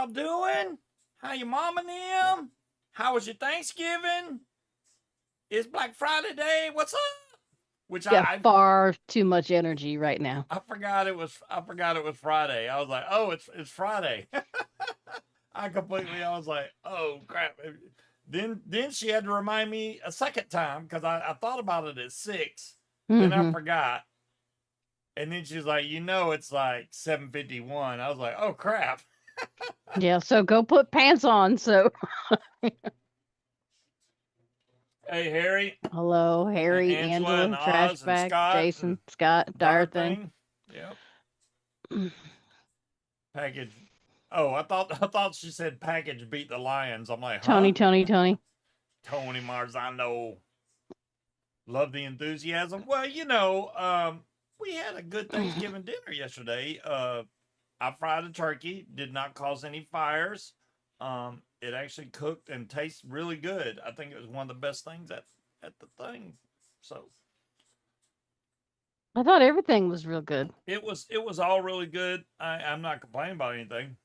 y'all doing? How your mom and them? How was your Thanksgiving? It's Black Friday day. What's up? Which Got far too much energy right now. I forgot it was Friday. I was like, oh, it's Friday. I was like, oh crap. Then she had to remind me a second time because I thought about it at 6. Then I Hmm. forgot. And then she's like, it's like 7:51. I was like, oh crap. Yeah, so go put pants on. So, Hey Harry hello, and Harry, Angela and Angela, trash Oz and bag, Scott and Jason, Scott, dire thing. Thing. Yep. Package. Oh, I thought she said package beat the Lions. I'm like, huh? Tony. Tony Marzano. Love the enthusiasm. Well, we had a good Thanksgiving dinner yesterday. I fried a turkey, did not cause any fires. It actually cooked and tastes really good. I think it was one of the best things at the thing. So I thought everything was real good. it was all really good. I'm not complaining about anything,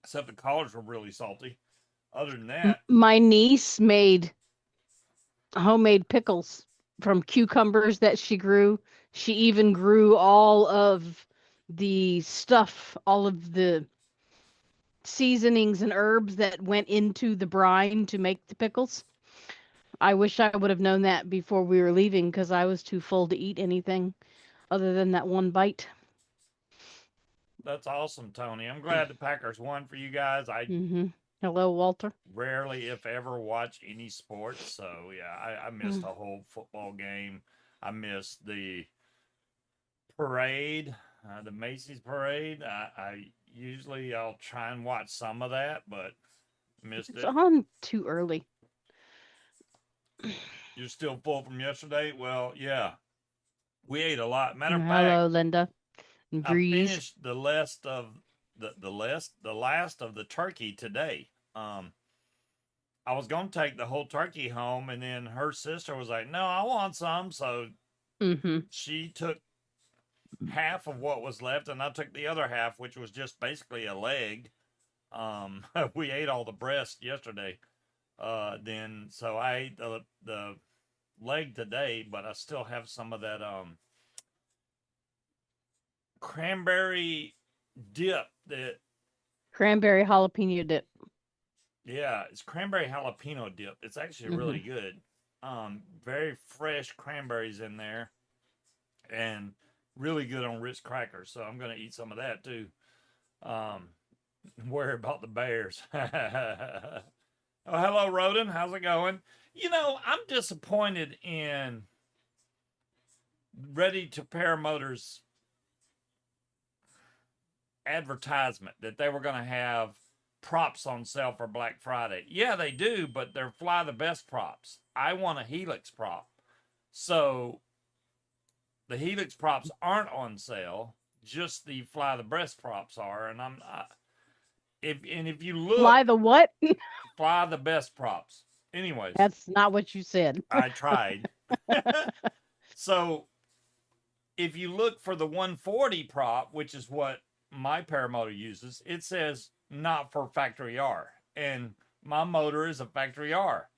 except the collars were really salty. Other than that, My niece made homemade pickles from cucumbers that she grew. She even grew all of the stuff, all of the seasonings and herbs that went into the brine to make the pickles. I wish I would have known that before we were leaving because I was too full to eat anything other than that one bite. that's awesome, Tony. I'm glad the Packers won for you guys. I Hmm. Hello, Walter. rarely, if ever, watch any sports, so yeah, I missed a whole football game. I missed the parade, the Macy's parade. I usually I'll try and watch some of that, but missed It's it. on too early. You're still full from yesterday. Well, yeah, we ate a lot. Matter of fact, Hello, Linda. I Breeze. finished the last of the turkey today. I was gonna take the whole turkey home, and then her sister was like, "No, I want some." So Hmm. she took half of what was left, and I took the other half, which was just basically a leg. We ate all the breast yesterday. Then so I ate the leg today, but I still have some of that cranberry dip that Cranberry jalapeno dip. yeah, it's cranberry jalapeno dip. It's actually Hmm. really good. Very fresh cranberries in there and really good on Ritz crackers. So I'm gonna eat some of that too. Um, worry about the Bears. Oh, hello, Roden. How's it going? I'm disappointed in Ready to Paramotors advertisement that they were going to have props on sale for Black Friday. Yeah, they do, but they're fly the best props. I want a Helix prop. So the Helix props aren't on sale, just the fly the best props are. And if you Fly look, the what? fly the best props. Anyways, That's not what you said. I tried. So if you look for the 140 prop, which is what my paramotor uses, it says not for factory R. And my motor is a factory R.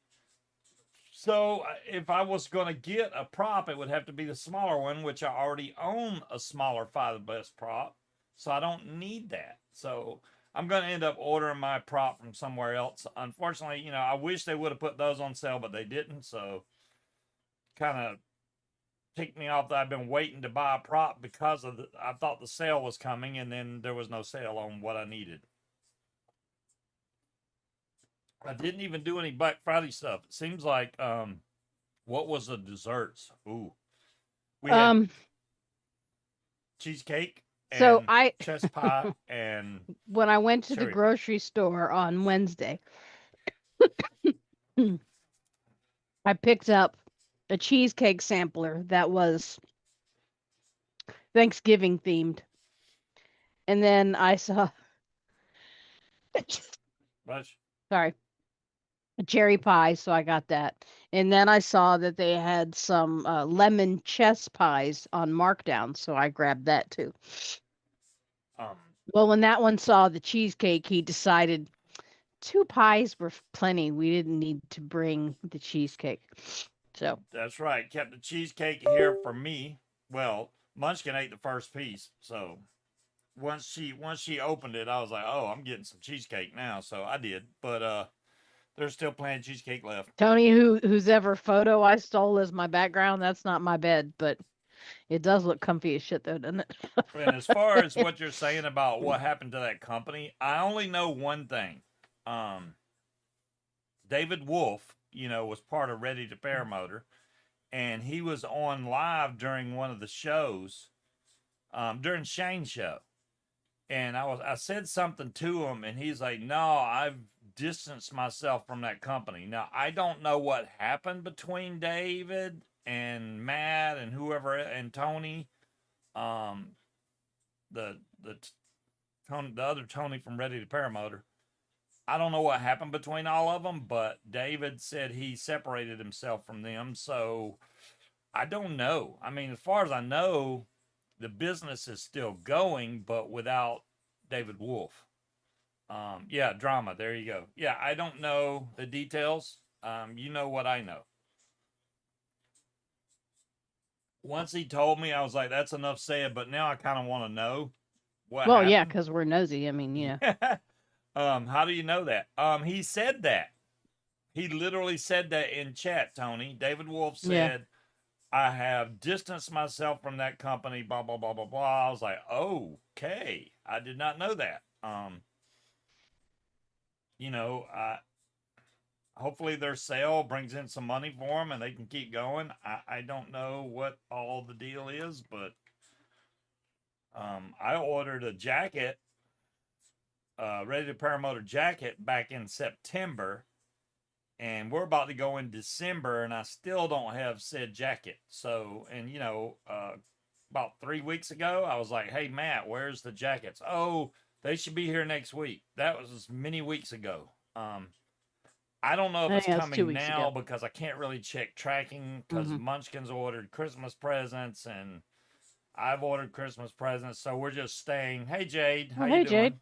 So if I was going to get a prop, it would have to be the smaller one, which I already own a smaller Five Best prop. So I don't need that. So I'm going to end up ordering my prop from somewhere else. Unfortunately, I wish they would have put those on sale, but they didn't. So kind of ticked me off that I've been waiting to buy a prop because I thought the sale was coming and then there was no sale on what I needed. I didn't even do any Black Friday stuff. It seems like what was the desserts? Ooh. We had Um, cheesecake so and I chess pie and when I went to the cherry pie. grocery store on Wednesday, I picked up a cheesecake sampler that was Thanksgiving themed. And then I saw But sorry, a cherry pie, so I got that. And then I saw that they had some lemon chess pies on markdown, so I grabbed that too. Well, when that one saw the cheesecake, he decided two pies were plenty. We didn't need to bring the cheesecake. So, That's right. Kept the cheesecake here for me. Well, Munchkin ate the first piece, so once she opened it, I was like, "Oh, I'm getting some cheesecake now." So I did, but there's still plenty of cheesecake left. Tony, whose ever photo I stole as my background, that's not my bed, but it does look comfy as shit though, doesn't And as far as it? what you're saying about what happened to that company, I only know one thing. Um, David Wolf, was part of Ready to Paramotor, and he was on live during one of the shows, during Shane's show. And I said something to him, and he's like, "No, I've distanced myself from that company." Now I don't know what happened between David and Matt and whoever and Tony, um, the Tony, the other Tony from Ready to Paramotor. I don't know what happened between all of them, but David said he separated himself from them. So I don't know. I mean, as far as I know, the business is still going, but without David Wolf. Yeah, drama. There you go. Yeah, I don't know the details. You know what I know. Once he told me, I was like, "That's enough said." But now I kind of want to know what Well, yeah, happened. because we're nosy. I mean, How do you know that? He said that. He literally said that in chat, Tony. David Wolf yeah. said, "I have distanced myself from that company, blah, blah, blah, blah, blah." I was like, "Okay. I did not know that." You know, hopefully their sale brings in some money for them and they can keep going. I don't know what all the deal is, but I ordered a jacket, Ready to Paramotor jacket back in September, and we're about to go in December, and I still don't have said jacket. So, and about 3 weeks ago, I was like, "Hey, Matt, where's the jackets?" "Oh, they should be here next week." That was many weeks ago. I don't know if I it's think that's two coming weeks now ago. because I can't really check tracking because Hmm. Munchkin's ordered Christmas presents and I've ordered Christmas presents. So we're just staying. Hey, Jade, how Well, you hey, Jade. doing?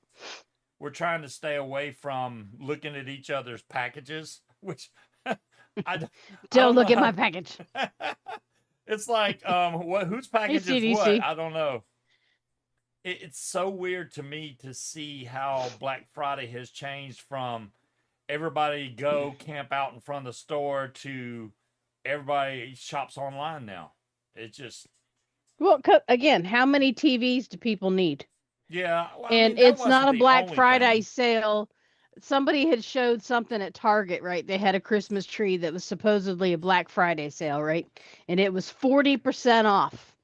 We're trying to stay away from looking at each other's packages, which I, I Don't don't know look at my how. package. It's like what whose Hey, package is what? CDC. I don't know. It's so weird to me to see how Black Friday has changed from everybody go camp out in front of the store to everybody shops online now. It just, Well, again, how many TVs do people need? yeah, well, I And mean, that it's not wasn't a the Black only Friday thing. sale. Somebody had showed something at Target, right? They had a Christmas tree that was supposedly a Black Friday sale, right? And it was 40% off,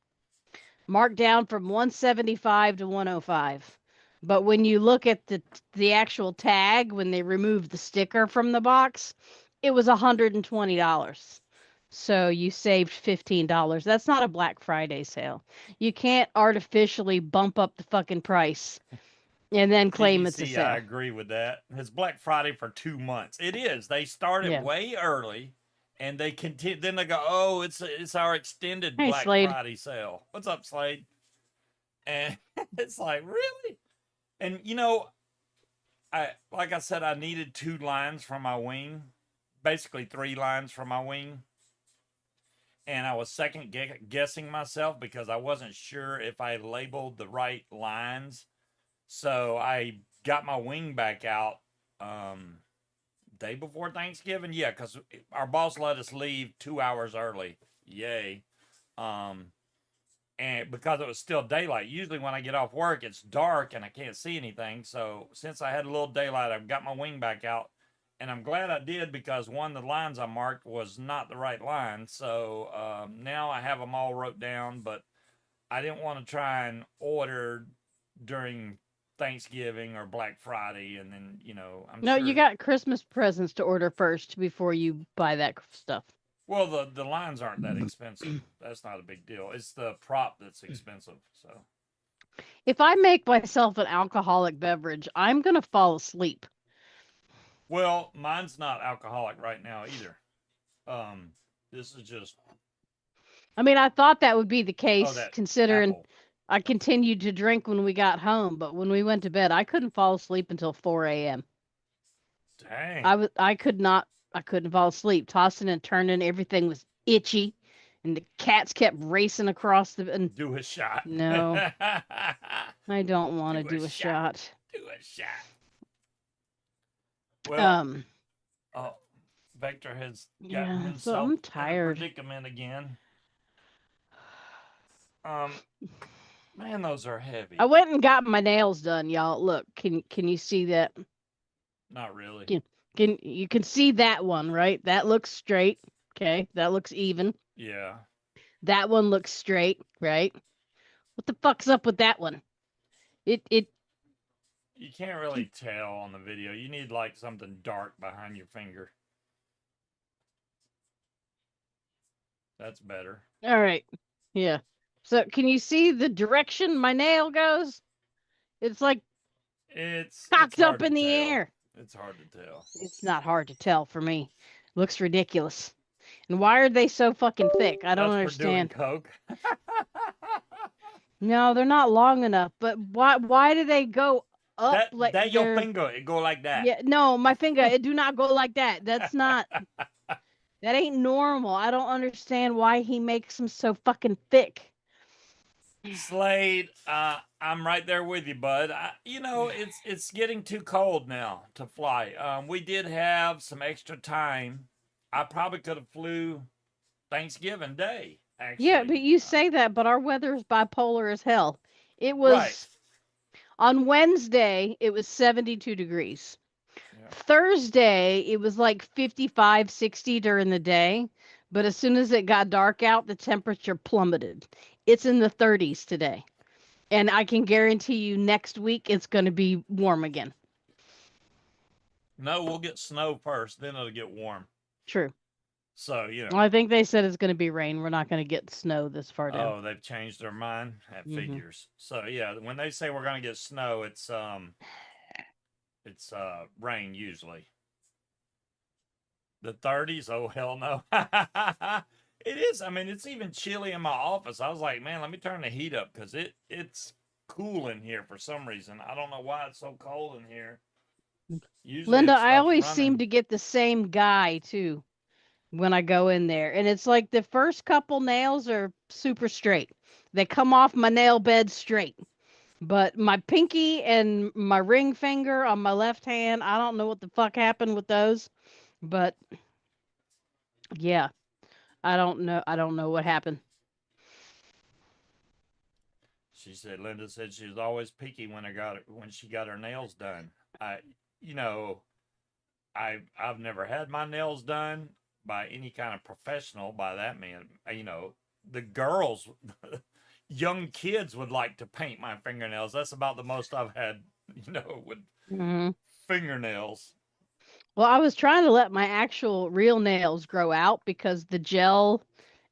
marked down from 175 to 105. But when you look at the actual tag when they removed the sticker from the box, it was $120. So you saved $15. That's not a Black Friday sale. You can't artificially bump up the fucking price and then claim it's a CDC, I sale. agree with that. It's Black Friday for 2 months. It is. They started Yeah. way early and they continue. Then they go, "Oh, it's our extended Hey, Black Slade. Friday sale." What's up, Slade? And it's like, really? And I like I said, I needed 2 lines from my wing, basically 3 lines from my wing, and I was second guessing myself because I wasn't sure if I labeled the right lines. So I got my wing back out day before Thanksgiving. Yeah, because our boss let us leave 2 hours early. Yay. Um, and because it was still daylight, usually when I get off work, it's dark and I can't see anything. So since I had a little daylight, I've got my wing back out. And I'm glad I did because one of the lines I marked was not the right line. So now I have them all wrote down, but I didn't want to try and order during Thanksgiving or Black Friday. And then, I'm No, you sure. got Christmas presents to order first before you buy that stuff. Well, the lines aren't that expensive. That's not a big deal. It's the prop that's expensive. So, If I make myself an alcoholic beverage, I'm going to fall asleep. well, mine's not alcoholic right now either. This is just I mean, I thought that would be the oh case that considering apple. I continued to drink when we got home, but when we went to bed, I couldn't fall asleep until 4 a.m. Dang. I couldn't fall asleep. Tossing and turning, everything was itchy, and the cats kept racing across the. And Do a shot. no, I don't want to Do a do a shot. shot. Do a shot. Well, Um, oh, Vector has gotten yeah. So himself I'm in a tired. predicament again. Man, those are heavy. I went and got my nails done, y'all. Look, can you see that? Not really. Can you can see that one, right? That looks straight. Okay, that looks even. Yeah. That one looks straight, right? What the fuck's up with that one? It You can't really tell on the video. You need like something dark behind your finger. That's better. all right. Yeah. So can you see the direction my nail goes? It's like It's cocked up hard to in the tell. air. It's hard to tell. It's not hard to tell for me. Looks ridiculous. And why are they so fucking thick? I don't That's for doing understand. coke. No, they're not long enough. But why do they go up like that your they're finger, it go like that. yeah, no, my finger, it do not go like that. That's not that ain't normal. I don't understand why he makes them so fucking thick. Slade, I'm right there with you, bud. It's getting too cold now to fly. We did have some extra time. I probably could have flew Thanksgiving Day, Yeah, actually. but you say that, but our weather is bipolar as hell. It Right. was on Wednesday, it was 72 degrees. Yeah. Thursday, it was like 55, 60 during the day, but as soon as it got dark out, the temperature plummeted. It's in the 30s today. And I can guarantee you next week it's going to be warm again. No, we'll get snow first, then it'll get warm. True. So, Well, I think they said it's going to be rain. We're not going to get snow this far down. oh, they've changed their mind. That Mhm. figures. So yeah, when they say we're gonna get snow, it's rain usually. The 30s? Oh hell no. It is. I mean, it's even chilly in my office. I was like, man, let me turn the heat up because it's cool in here for some reason. I don't know why it's so cold in here. Usually Linda, if I stuff's always seem running. to get the same guy too when I go in there. And it's like the first couple nails are super straight. They come off my nail bed straight. But my pinky and my ring finger on my left hand, I don't know what the fuck happened with those. But yeah, I don't know. I don't know what happened. She said Linda said she was always picky when she got her nails done. I you know, I've never had my nails done by any kind of professional by that man. The girls, young kids would like to paint my fingernails. That's about the most I've had, with Hmm. fingernails. Well, I was trying to let my actual real nails grow out because the gel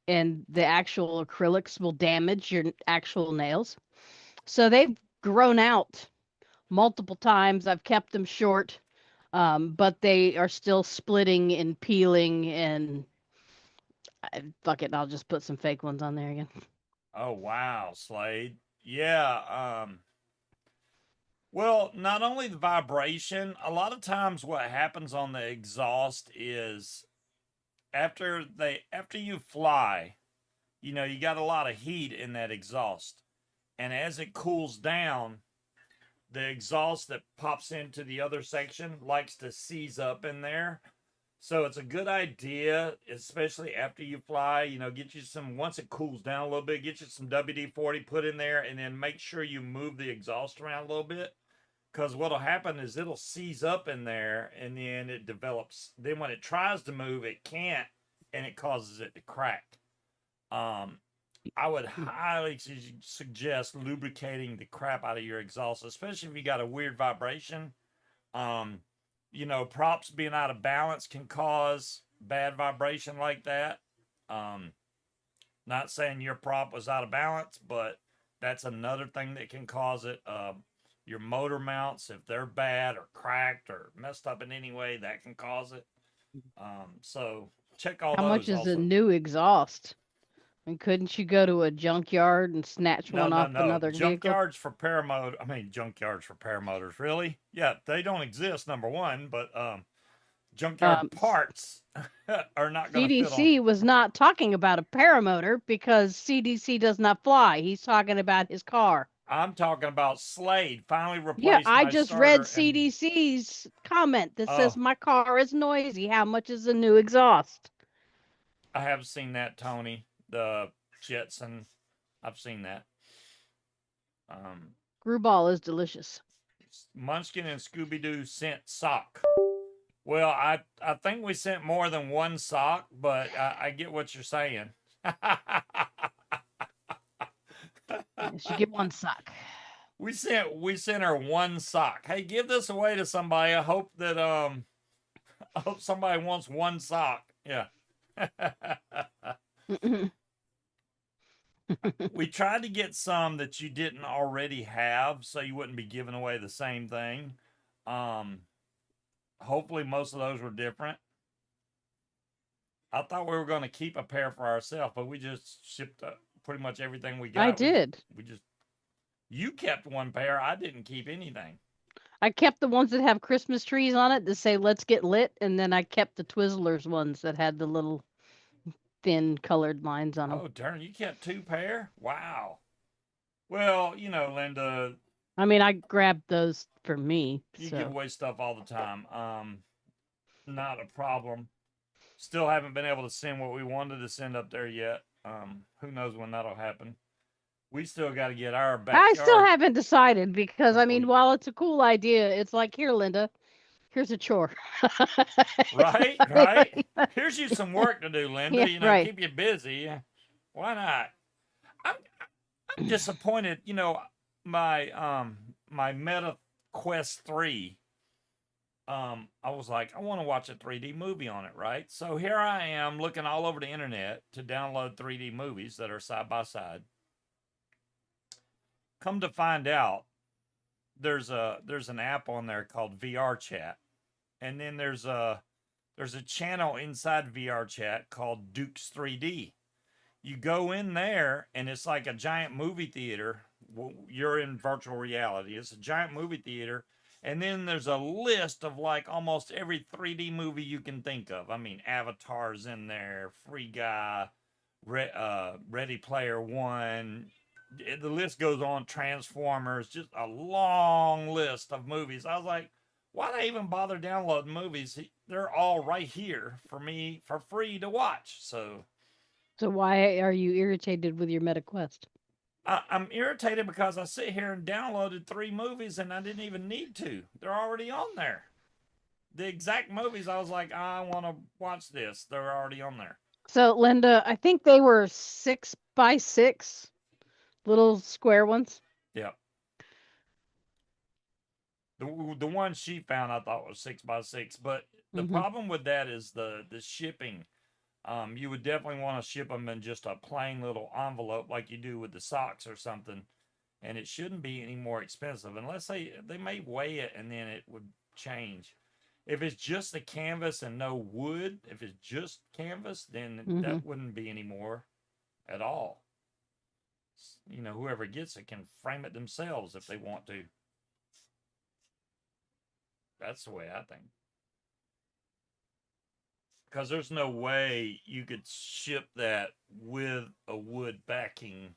and the actual acrylics will damage your actual nails. So they've grown out multiple times. I've kept them short, but they are still splitting and peeling. And fuck it, I'll just put some fake ones on there again. Oh wow, Slade. Yeah, well, not only the vibration, a lot of times what happens on the exhaust is after you fly, you got a lot of heat in that exhaust. And as it cools down, the exhaust that pops into the other section likes to seize up in there. So it's a good idea, especially after you fly, get you some, once it cools down a little bit, get you some WD-40, put in there, and then make sure you move the exhaust around a little bit. Because what'll happen is it'll seize up in there and then it develops. Then when it tries to move, it can't, and it causes it to crack. Um, I would highly suggest lubricating the crap out of your exhaust, especially if you got a weird vibration. Um, props being out of balance can cause bad vibration like that. Um, Not saying your prop was out of balance, but that's another thing that can cause it. Your motor mounts, if they're bad or cracked or messed up in any way, that can cause it. So check all How much those is a also. new exhaust? And couldn't you go to a junkyard and snatch No, one no, off no. another vehicle? Junkyards for paramotor. I mean, junkyards for paramotors. Really? Yeah, they don't exist. Number one, but junkyard Um, parts are not going to fit on. CDC was not talking about a paramotor because CDC does not fly. He's talking about his car. I'm talking about Slade. Finally Yeah, replaced I my just read starter, and CDC's comment that says oh, my car is noisy. How much is a new exhaust? I have seen that, Tony. The Jetson. I've seen that. Um, Screwball is delicious. Munchkin and Scooby Doo sent sock. Well, I think we sent more than one sock, but I get what you're saying. You should get one sock. we sent her one sock. Hey, give this away to somebody. I hope that I hope somebody wants one sock. Yeah. We tried to get some that you didn't already have so you wouldn't be giving away the same thing. Um Hopefully most of those were different. I thought we were going to keep a pair for ourselves, but we just shipped pretty much everything we got. I did. We just you kept one pair. I didn't keep anything. I kept the ones that have Christmas trees on it that say "Let's get lit," and then I kept the Twizzlers ones that had the little thin colored lines on them. Oh, darn! You kept two pair? Wow. Well, Linda, I mean, I grabbed those for me. you So. give away stuff all the time. Not a problem. Still haven't been able to send what we wanted to send up there yet. Who knows when that'll happen? We still got to get our backyard. I still haven't decided because I mean, while it's a cool idea, it's like, here, Linda, here's a chore. Right, right. Here's you some work to do, Linda. Yeah, right. Keep you busy. Why not? I'm disappointed. My Meta Quest 3. I was like, I want to watch a 3D movie on it, right? So here I am looking all over the internet to download 3D movies that are side by side. Come to find out, there's an app on there called VR Chat, and then there's a channel inside VR Chat called Duke's 3D. You go in there, and it's like a giant movie theater. You're in virtual reality. It's a giant movie theater, and then there's a list of like almost every 3D movie you can think of. I mean, Avatar's in there, Free Guy, Ready Player One. The list goes on. Transformers, just a long list of movies. I was like, why do I even bother downloading movies? They're all right here for me for free to watch. So why are you irritated with your MetaQuest? I'm irritated because I sit here and downloaded 3 movies and I didn't even need to. They're already on there. The exact movies I was like, I want to watch this. They're already on there. So, Linda, I think they were 6x6 little square ones. Yeah. The one she found I thought was 6x6, but the problem with that is the shipping. You would definitely want to ship them in just a plain little envelope like you do with the socks or something, and it shouldn't be any more expensive unless they may weigh it and then it would change. If it's just the canvas and no wood, if it's just canvas, then that wouldn't be any more at all. Whoever gets it can frame it themselves if they want to. That's the way I think. Because there's no way you could ship that with a wood backing.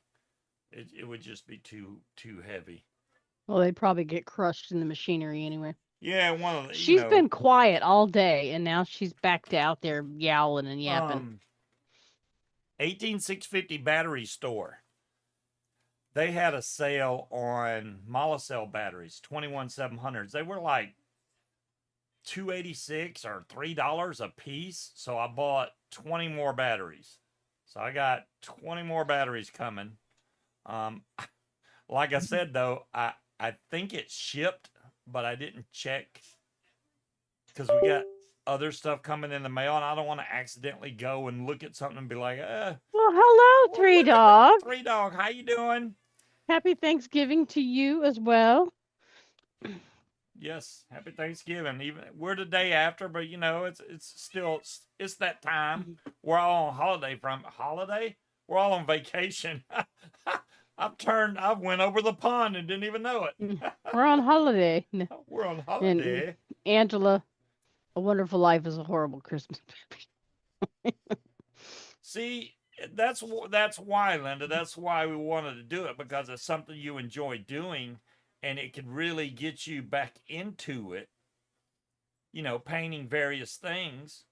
It would just be too heavy. Well, they'd probably get crushed in the machinery anyway. Yeah, one of the. She's been quiet all day, and now she's back out there yowling and yapping. 18650 Battery Store. They had a sale on Molicel batteries, 21700s. They were like $2.86 or $3 a piece. So I bought 20 more batteries. So I got 20 more batteries coming. Like I said though, I think it shipped, but I didn't check because we got other stuff coming in the mail, and I don't want to accidentally go and look at something and be like, well, hello, Three Dog. Three Dog, how you doing? Happy Thanksgiving to you as well. Yes, happy Thanksgiving. Even we're the day after, but it's still it's that time. We're all on holiday from holiday. we're all on vacation. I've went over the pond and didn't even know it. We're on holiday. We're on And holiday. Angela, A Wonderful Life is a horrible Christmas movie. See, that's why, Linda. That's why we wanted to do it, because it's something you enjoy doing, and it could really get you back into it. Painting various things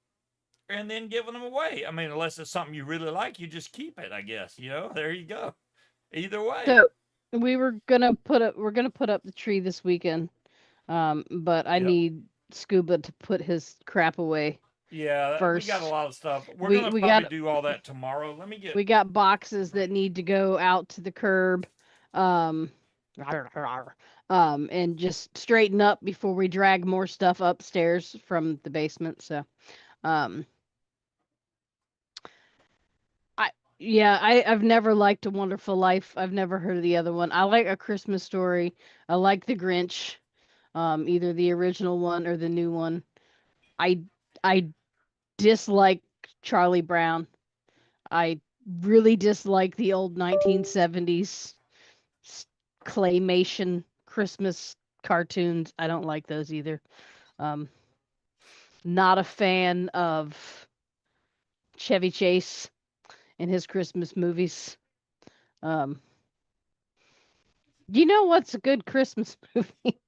and then giving them away. I mean, unless it's something you really like, you just keep it. I guess. There you go. Either way. So we're gonna put up the tree this weekend. But I Yep. need Scuba to put his crap away Yeah, we got a first. lot of stuff. We're We gonna we probably got do all that tomorrow. Let me get. we got boxes that need to go out to the curb. Um and just straighten up before we drag more stuff upstairs from the basement. So um I've never liked A Wonderful Life. I've never heard of the other one. I like A Christmas Story. I like The Grinch. Either the original one or the new one. I I dislike Charlie Brown. I really dislike the old 1970s claymation Christmas cartoons. I don't like those either. Um, Not a fan of Chevy Chase and his Christmas movies. Um, you know what's a good Christmas movie?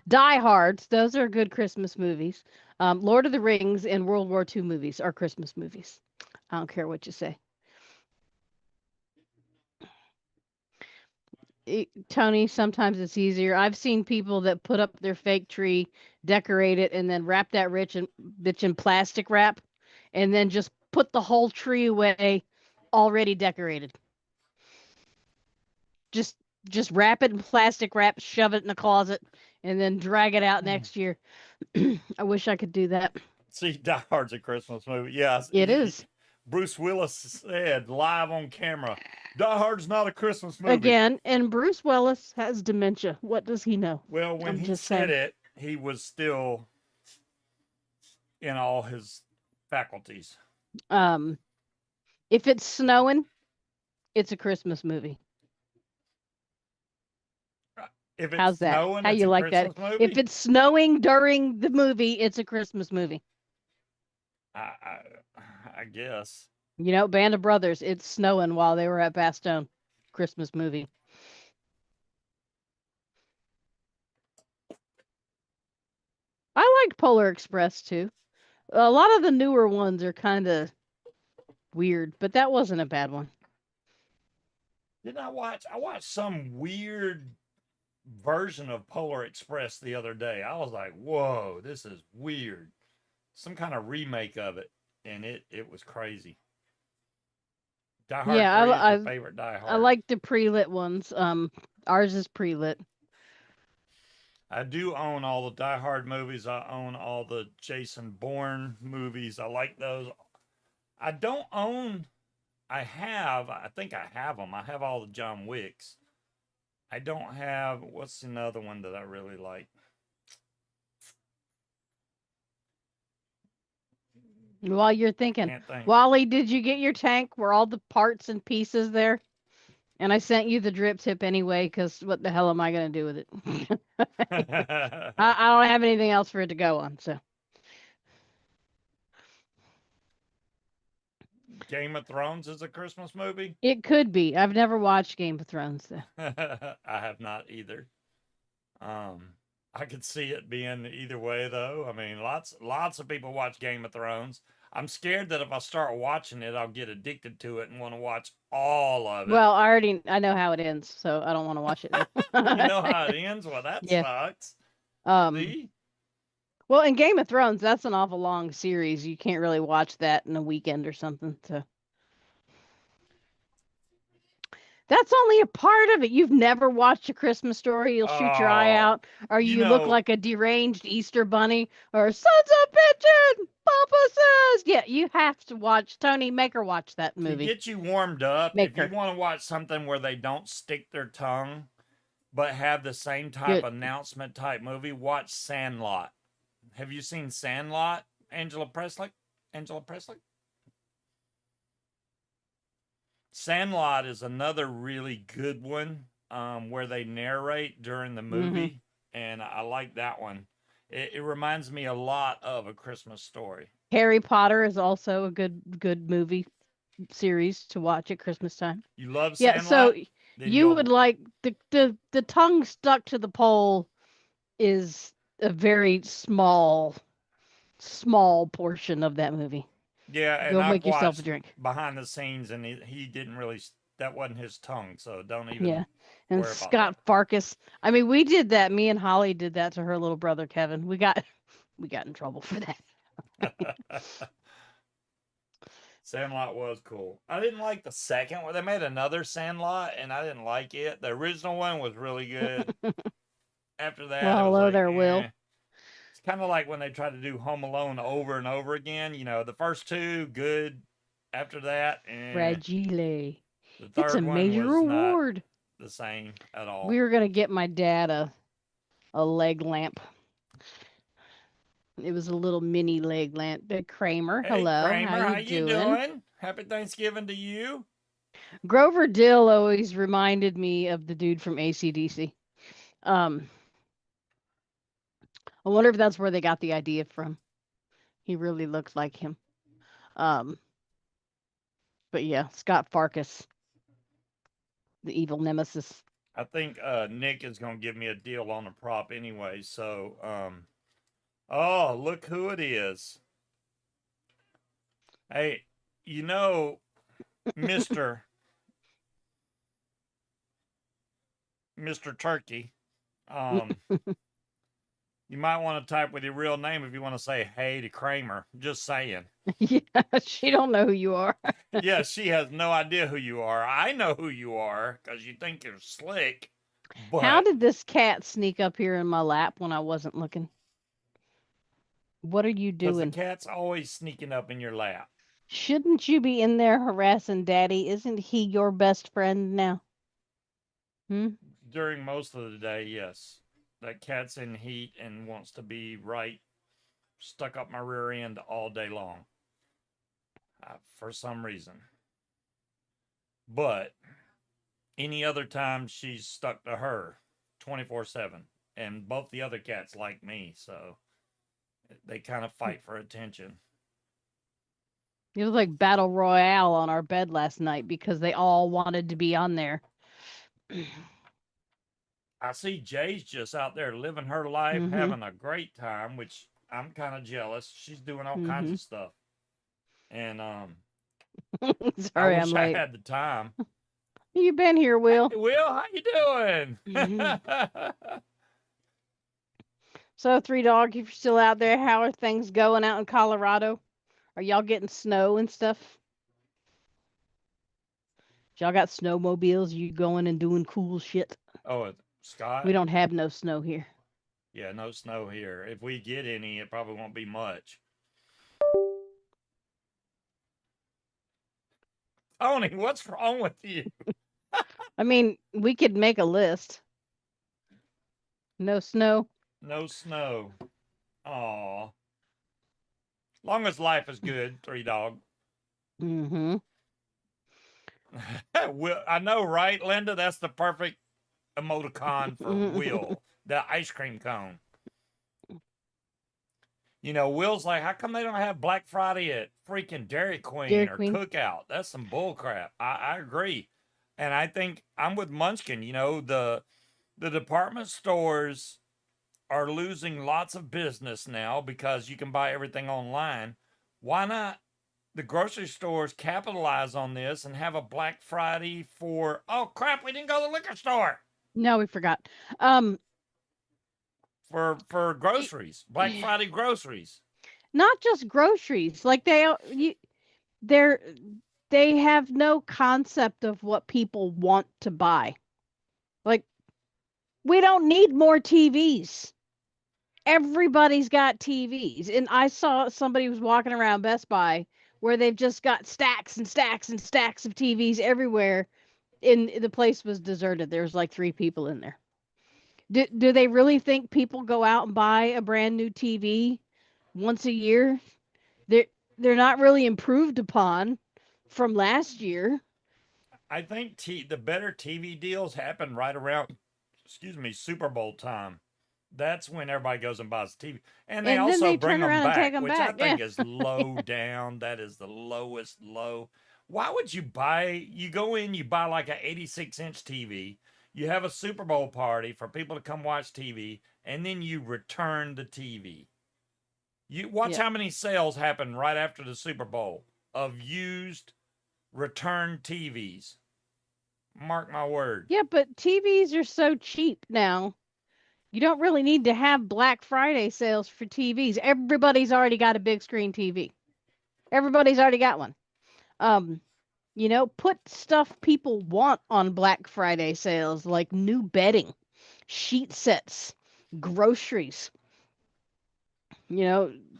Die Hards. Those are good Christmas movies. Lord of the Rings and World War II movies are Christmas movies. I don't care what you say. Tony, sometimes it's easier. I've seen people that put up their fake tree, decorate it, and then wrap that bitch in plastic wrap, and then just put the whole tree away, already decorated. Just just wrap it in plastic wrap, shove it in the closet, and then drag it out next year. I wish I could do that. See, Die Hard's a Christmas movie. Yes, It is. Bruce Willis said live on camera, Die Hard's not a Christmas movie. Again, and Bruce Willis has dementia. What does he know? Well, when I'm he just said saying. it, he was still in all his faculties. Um, if it's snowing, it's a Christmas movie. If it's How's that? snowing, How it's you a like Christmas that? movie. If it's snowing during the movie, it's a Christmas movie. I guess. Band of Brothers, it's snowing while they were at Bastogne. Christmas movie. I liked Polar Express too. A lot of the newer ones are kind of weird, but that wasn't a bad one. Didn't I watch? I watched some weird version of Polar Express the other day. I was like, "Whoa, this is weird." Some kind of remake of it, and it was crazy. Die Hard Yeah, 3 is your favorite Die I Hard. like the pre-lit ones. Ours is pre-lit. I do own all the Die Hard movies. I own all the Jason Bourne movies. I like those. I don't own. I think I have them. I have all the John Wicks. I don't have. What's another one that I really like? While you're thinking, Can't think. Wally, did you get your tank? Were all the parts and pieces there? And I sent you the drip tip anyway, because what the hell am I going to do with it? I don't have anything else for it to go on, so. Game of Thrones is a Christmas movie. It could be. I've never watched Game of Thrones, though. I have not either. I could see it being either way, though. I mean, lots of people watch Game of Thrones. I'm scared that if I start watching it, I'll get addicted to it and want to watch all of it. Well, I know how it ends, so I don't want to watch it. You know how it ends? Well, that Yeah. sucks. See? Well, in Game of Thrones, that's an awful long series. You can't really watch that in a weekend or something. So that's only a part of it. You've never watched A Christmas Story. You'll shoot your eye out, or you look like a deranged Easter bunny, or sons of bitchin', Papa says. Yeah, you have to watch. Tony, make her watch that movie. To get you warmed up, if you want to watch something where they don't stick their tongue, but have the same type announcement type movie, watch Sandlot. Have you seen Sandlot, Angela Presley? Sandlot is another really good one, where they narrate during the Hmm. movie, and I like that one. It reminds me a lot of A Christmas Story. Harry Potter is also a good movie series to watch at Christmas time. You love Yeah, so Sandlot? Then you would you'll, like the tongue stuck to the pole is a very small portion of that movie. yeah, and Go I've make yourself a watched drink. behind the scenes, and he didn't really, that wasn't his tongue, so don't Yeah. even And worry about Scott Farkas. I mean, we did that. Me and Holly did that to her little brother Kevin. We got in trouble for that. that. Sandlot was cool. I didn't like the second one. They made another Sandlot, and I didn't like it. The original one was really good. After that, it Well, was hello like, there, eh. Will. It's kind of like when they tried to do Home Alone over and over again. You know, the first two, good. After that, eh. Fragile. The It's a third one major was not award. the same at We all. were gonna get my dad a leg lamp. It was a little mini leg lamp. Kramer, Hey, hello. How Kramer, you how you doing? doing? Happy Thanksgiving to you. Grover Dill always reminded me of the dude from ACDC. Um, I wonder if that's where they got the idea from. He really looked like him. Um, but yeah, Scott Farkas, the evil nemesis. I think Nick is gonna give me a deal on the prop anyway. So, oh, look who it is. Hey, you know, Mister Turkey. Um, you might want to type with your real name if you want to say hey to Kramer. Just saying. Yeah, she don't know who you are. Yeah, she has no idea who you are. I know who you are because you think you're slick, How but did this cat sneak up here in my lap when I wasn't looking? What are you because the doing? cat's always sneaking up in your lap. Shouldn't you be in there harassing Daddy? Isn't he your best friend now? Hmm? During most of the day, yes. That cat's in heat and wants to be right stuck up my rear end all day long, for some reason. But any other time, she's stuck to her 24/7. And both the other cats like me, so they kind of fight for attention. It was like battle royale on our bed last night because they all wanted to be on there. I see Jay's just out there living her life, Mm-hmm. having a great time, which I'm kind of jealous. She's doing all kinds Mm-hmm. of stuff. And I Sorry, I'm wish I late. had the time. You been here, Will? Hey, Will, how you doing? Hmm. So, Three Dog, if you're still out there, how are things going out in Colorado? Are y'all getting snow and stuff? Y'all got snowmobiles? You going and doing cool shit? Oh, We Scott? don't have no snow here. Yeah, no snow here. If we get any, it probably won't be much. Tony, what's wrong with you? I mean, we could make a list. No snow. No snow. Aw. Long as life is good, Three Dog. Mm-hmm. Will, I know, right, Linda? That's the perfect emoticon for Will, the ice cream cone. You know, Will's like, how come they don't have Black Friday at freaking Dairy Dairy Queen or Queen. Cookout? That's some bull crap. I agree. And I think I'm with Munchkin. You know, the department stores are losing lots of business now because you can buy everything online. Why not the grocery stores capitalize on this and have a Black Friday for, oh crap, we didn't go to the liquor store No, we forgot. Um, for groceries, Black Friday groceries. not just groceries. Like they're they have no concept of what people want to buy. Like we don't need more TVs. Everybody's got TVs. And I saw somebody was walking around Best Buy where they've just got stacks and stacks and stacks of TVs everywhere. And the place was deserted. There was like three people in there. Do they really think people go out and buy a brand new TV once a year? They're they're not really improved upon from last year. I think the better TV deals happen right around, excuse me, Super Bowl time. That's when everybody goes and buys a TV. And they And then also they bring turn them around and take back, them which I back. Yeah. think is low down. That is the lowest low. Why would you buy, you go in, you buy like an 86-inch TV, you have a Super Bowl party for people to come watch TV, and then you return the TV. You watch Yeah. how many sales happen right after the Super Bowl of used return TVs. Mark my word. Yeah, but TVs are so cheap now. You don't really need to have Black Friday sales for TVs. Everybody's already got a big screen TV. Everybody's already got one. Um, put stuff people want on Black Friday sales like new bedding, sheet sets, groceries,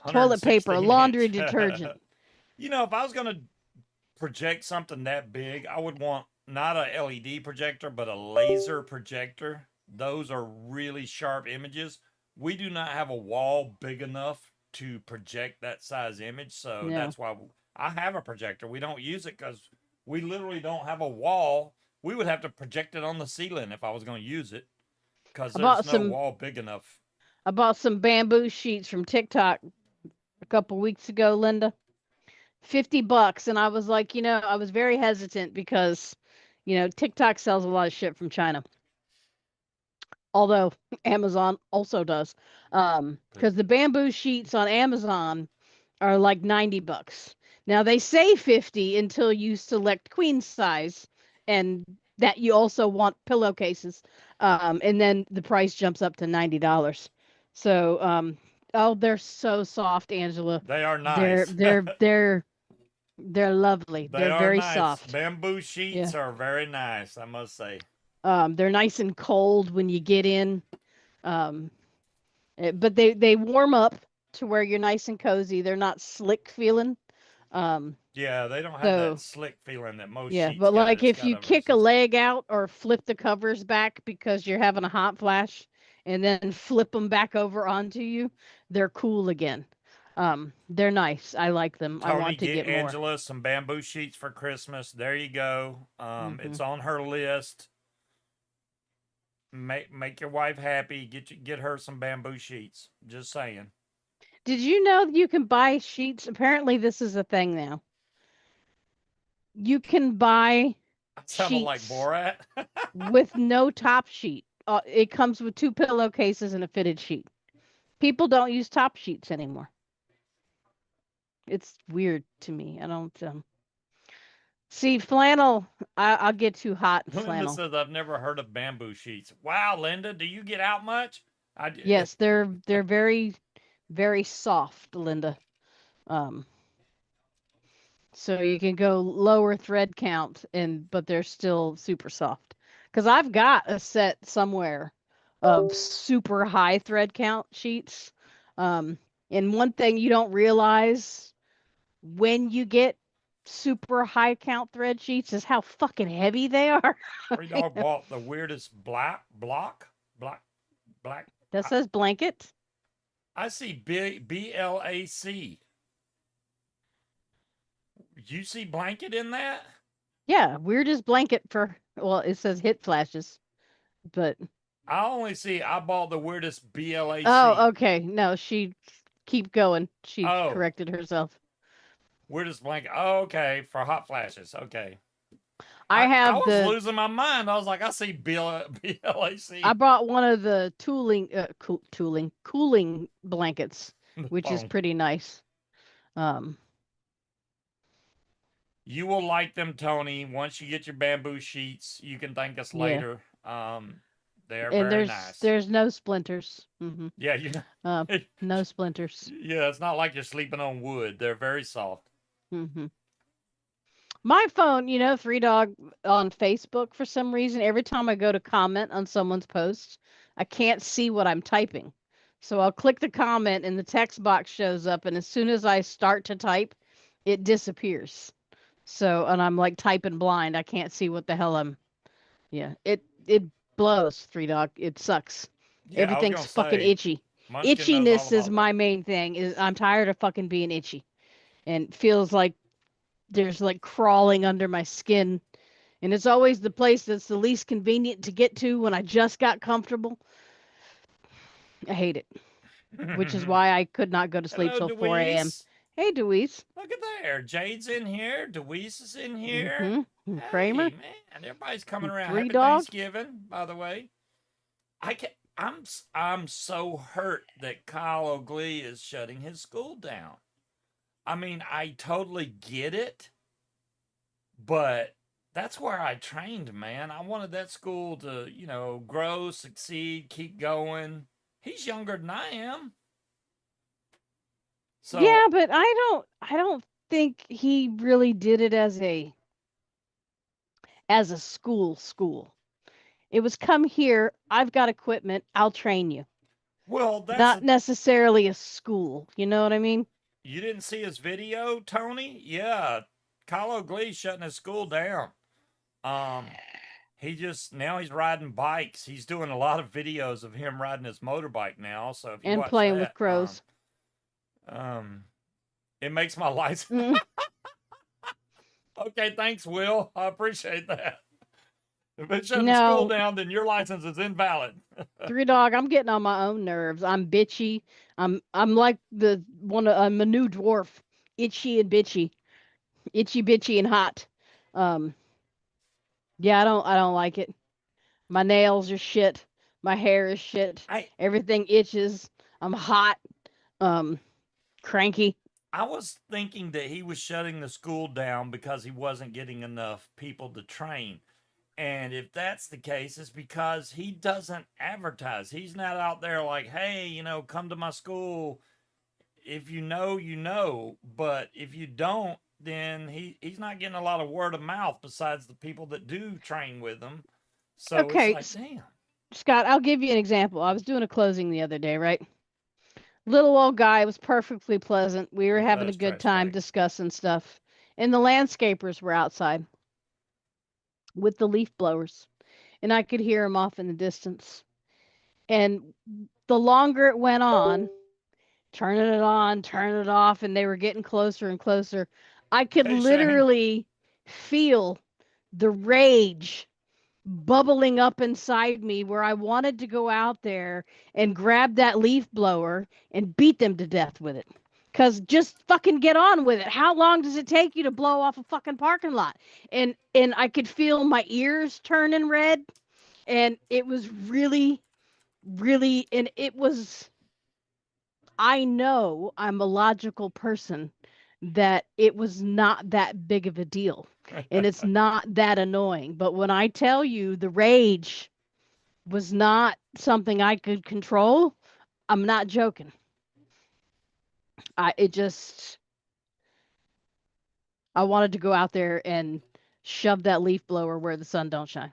toilet paper, 116 laundry inch. detergent. If I was going to project something that big, I would want not a LED projector, but a laser projector. Those are really sharp images. We do not have a wall big enough to project that size image, so No. that's why I have a projector. We don't use it because we literally don't have a wall. We would have to project it on the ceiling if I was going to use it because I there's bought no some wall big enough. I bought some bamboo sheets from TikTok a couple weeks ago, Linda. $50, and I was like, I was very hesitant because TikTok sells a lot of shit from China, although Amazon also does. Because the bamboo sheets on Amazon are like $90. Now they say 50 until you select queen size, and that you also want pillowcases, and then the price jumps up to $90. So, oh, they're so soft, Angela. They are They're nice. they're they're they're lovely. They They're are very nice. soft. Bamboo Yeah. sheets are very nice, I must say. They're nice and cold when you get in. Um, but they warm up to where you're nice and cozy. They're not slick feeling. Um, Yeah, they don't have that so slick feeling that most yeah, sheets but got. like It's if got you a kick a resistance. leg out or flip the covers back because you're having a hot flash and then flip them back over onto you, they're cool again. They're nice. I like them. I Tony, want to get get more. Angela some bamboo sheets for Christmas. There you go. Hmm. It's on her list. Make your wife happy. Get her some bamboo sheets. Just saying. Did you know you can buy sheets? Apparently, this is a thing now. You can buy I sounded like sheets Borat. with no top sheet. It comes with two pillowcases and a fitted sheet. People don't use top sheets anymore. It's weird to me. I don't see flannel. I'll get too hot in Linda flannel. says I've never heard of bamboo sheets. Wow, Linda, do you get out much? I d- Yes, they're very very soft, Linda. Um, so you can go lower thread count but they're still super soft. Because I've got a set somewhere of super high thread count sheets. Um, and one thing you don't realize when you get super high count thread sheets is how fucking heavy they are. Free dog bought the weirdest black. That says blanket. I see BLAC. You see blanket in that? Yeah, weirdest blanket for, well, it says hit flashes, but I bought the weirdest oh, BLAC. okay. No, she keep going. She Oh, corrected herself. weirdest blanket. Oh, okay, for hot flashes. Okay. I I have was the losing my mind. I was like, I see I BLAC. bought one of the cooling blankets, The which is phone. pretty nice. Um, You will like them, Tony. Once you get your bamboo sheets, you can thank us yeah. later. They're And very there's nice. there's no splinters. Yeah, you Uh, know. no splinters. Yeah, it's not like you're sleeping on wood. They're very soft. hmm My phone, Three Dog on Facebook for some reason, every time I go to comment on someone's post, I can't see what I'm typing. So I'll click the comment and the text box shows up, and as soon as I start to type, it disappears. So, and I'm like typing blind. I can't see what the hell yeah. It blows, Three Dog. It sucks. Yeah, I was Everything's gonna fucking say, itchy. Munchkin knows all Itchiness is about that. my main thing. Is I'm tired of fucking being itchy and feels like there's like crawling under my skin And it's always the place that's the least convenient to get to when I just got comfortable. I hate it, which is why I could not go to sleep Hello, till 4 a.m. Deweese. Hey, Deweese. Look at there. Jade's in here. Deweese is in here. Mm-hmm. Hey, Kramer. man. Everybody's coming around. Three Happy Dog. Thanksgiving, by the way. I can I'm so hurt that Kyle O'Glee is shutting his school down. I mean, I totally get it, but that's where I trained, man. I wanted that school to, grow, succeed, keep going. He's younger than I am. So, Yeah, but I don't think he really did it as a school. It was come here, I've got equipment, I'll train you. well, Not necessarily a school. You know what I mean? you didn't see his video, Tony? Yeah. Kyle O'Glee's shutting his school down. Um, now he's riding bikes. He's doing a lot of videos of him riding his motorbike now. So if you And watch playing with that, crows. it makes my license. Mm. Okay, thanks, Will. I appreciate that. If it's shutting the school No, down, then your license is invalid. Three Dog, I'm getting on my own nerves. I'm bitchy. I'm like I'm a new dwarf. Itchy and bitchy. Itchy bitchy and hot. Um yeah, I don't like it. My nails are shit. My hair is shit. I Everything itches. I'm hot. Um Cranky. I was thinking that he was shutting the school down because he wasn't getting enough people to train. And if that's the case, it's because he doesn't advertise. He's not out there like, hey, come to my school. If you know, you know. But if you don't, then he's not getting a lot of word of mouth besides the people that do train with him. So it's Okay, like, damn. Scott, I'll give you an example. I was doing a closing the other day, right? Little old guy was perfectly pleasant. We were It having a does good trash time bag. discussing stuff. And the landscapers were outside with the leaf blowers, and I could hear them off in the distance. And the longer it went on, turning it on, turning it off, and they were getting closer and closer, I could Hey, Shane. literally feel the rage bubbling up inside me where I wanted to go out there and grab that leaf blower and beat them to death with it. Cause just fucking get on with it. How long does it take you to blow off a fucking parking lot? And I could feel my ears turning red, and it was really, really, and it was. I know I'm a logical person, that it was not that big of a deal, and it's not that annoying. But when I tell you the rage was not something I could control, I'm not joking. I it just I wanted to go out there and shove that leaf blower where the sun don't shine.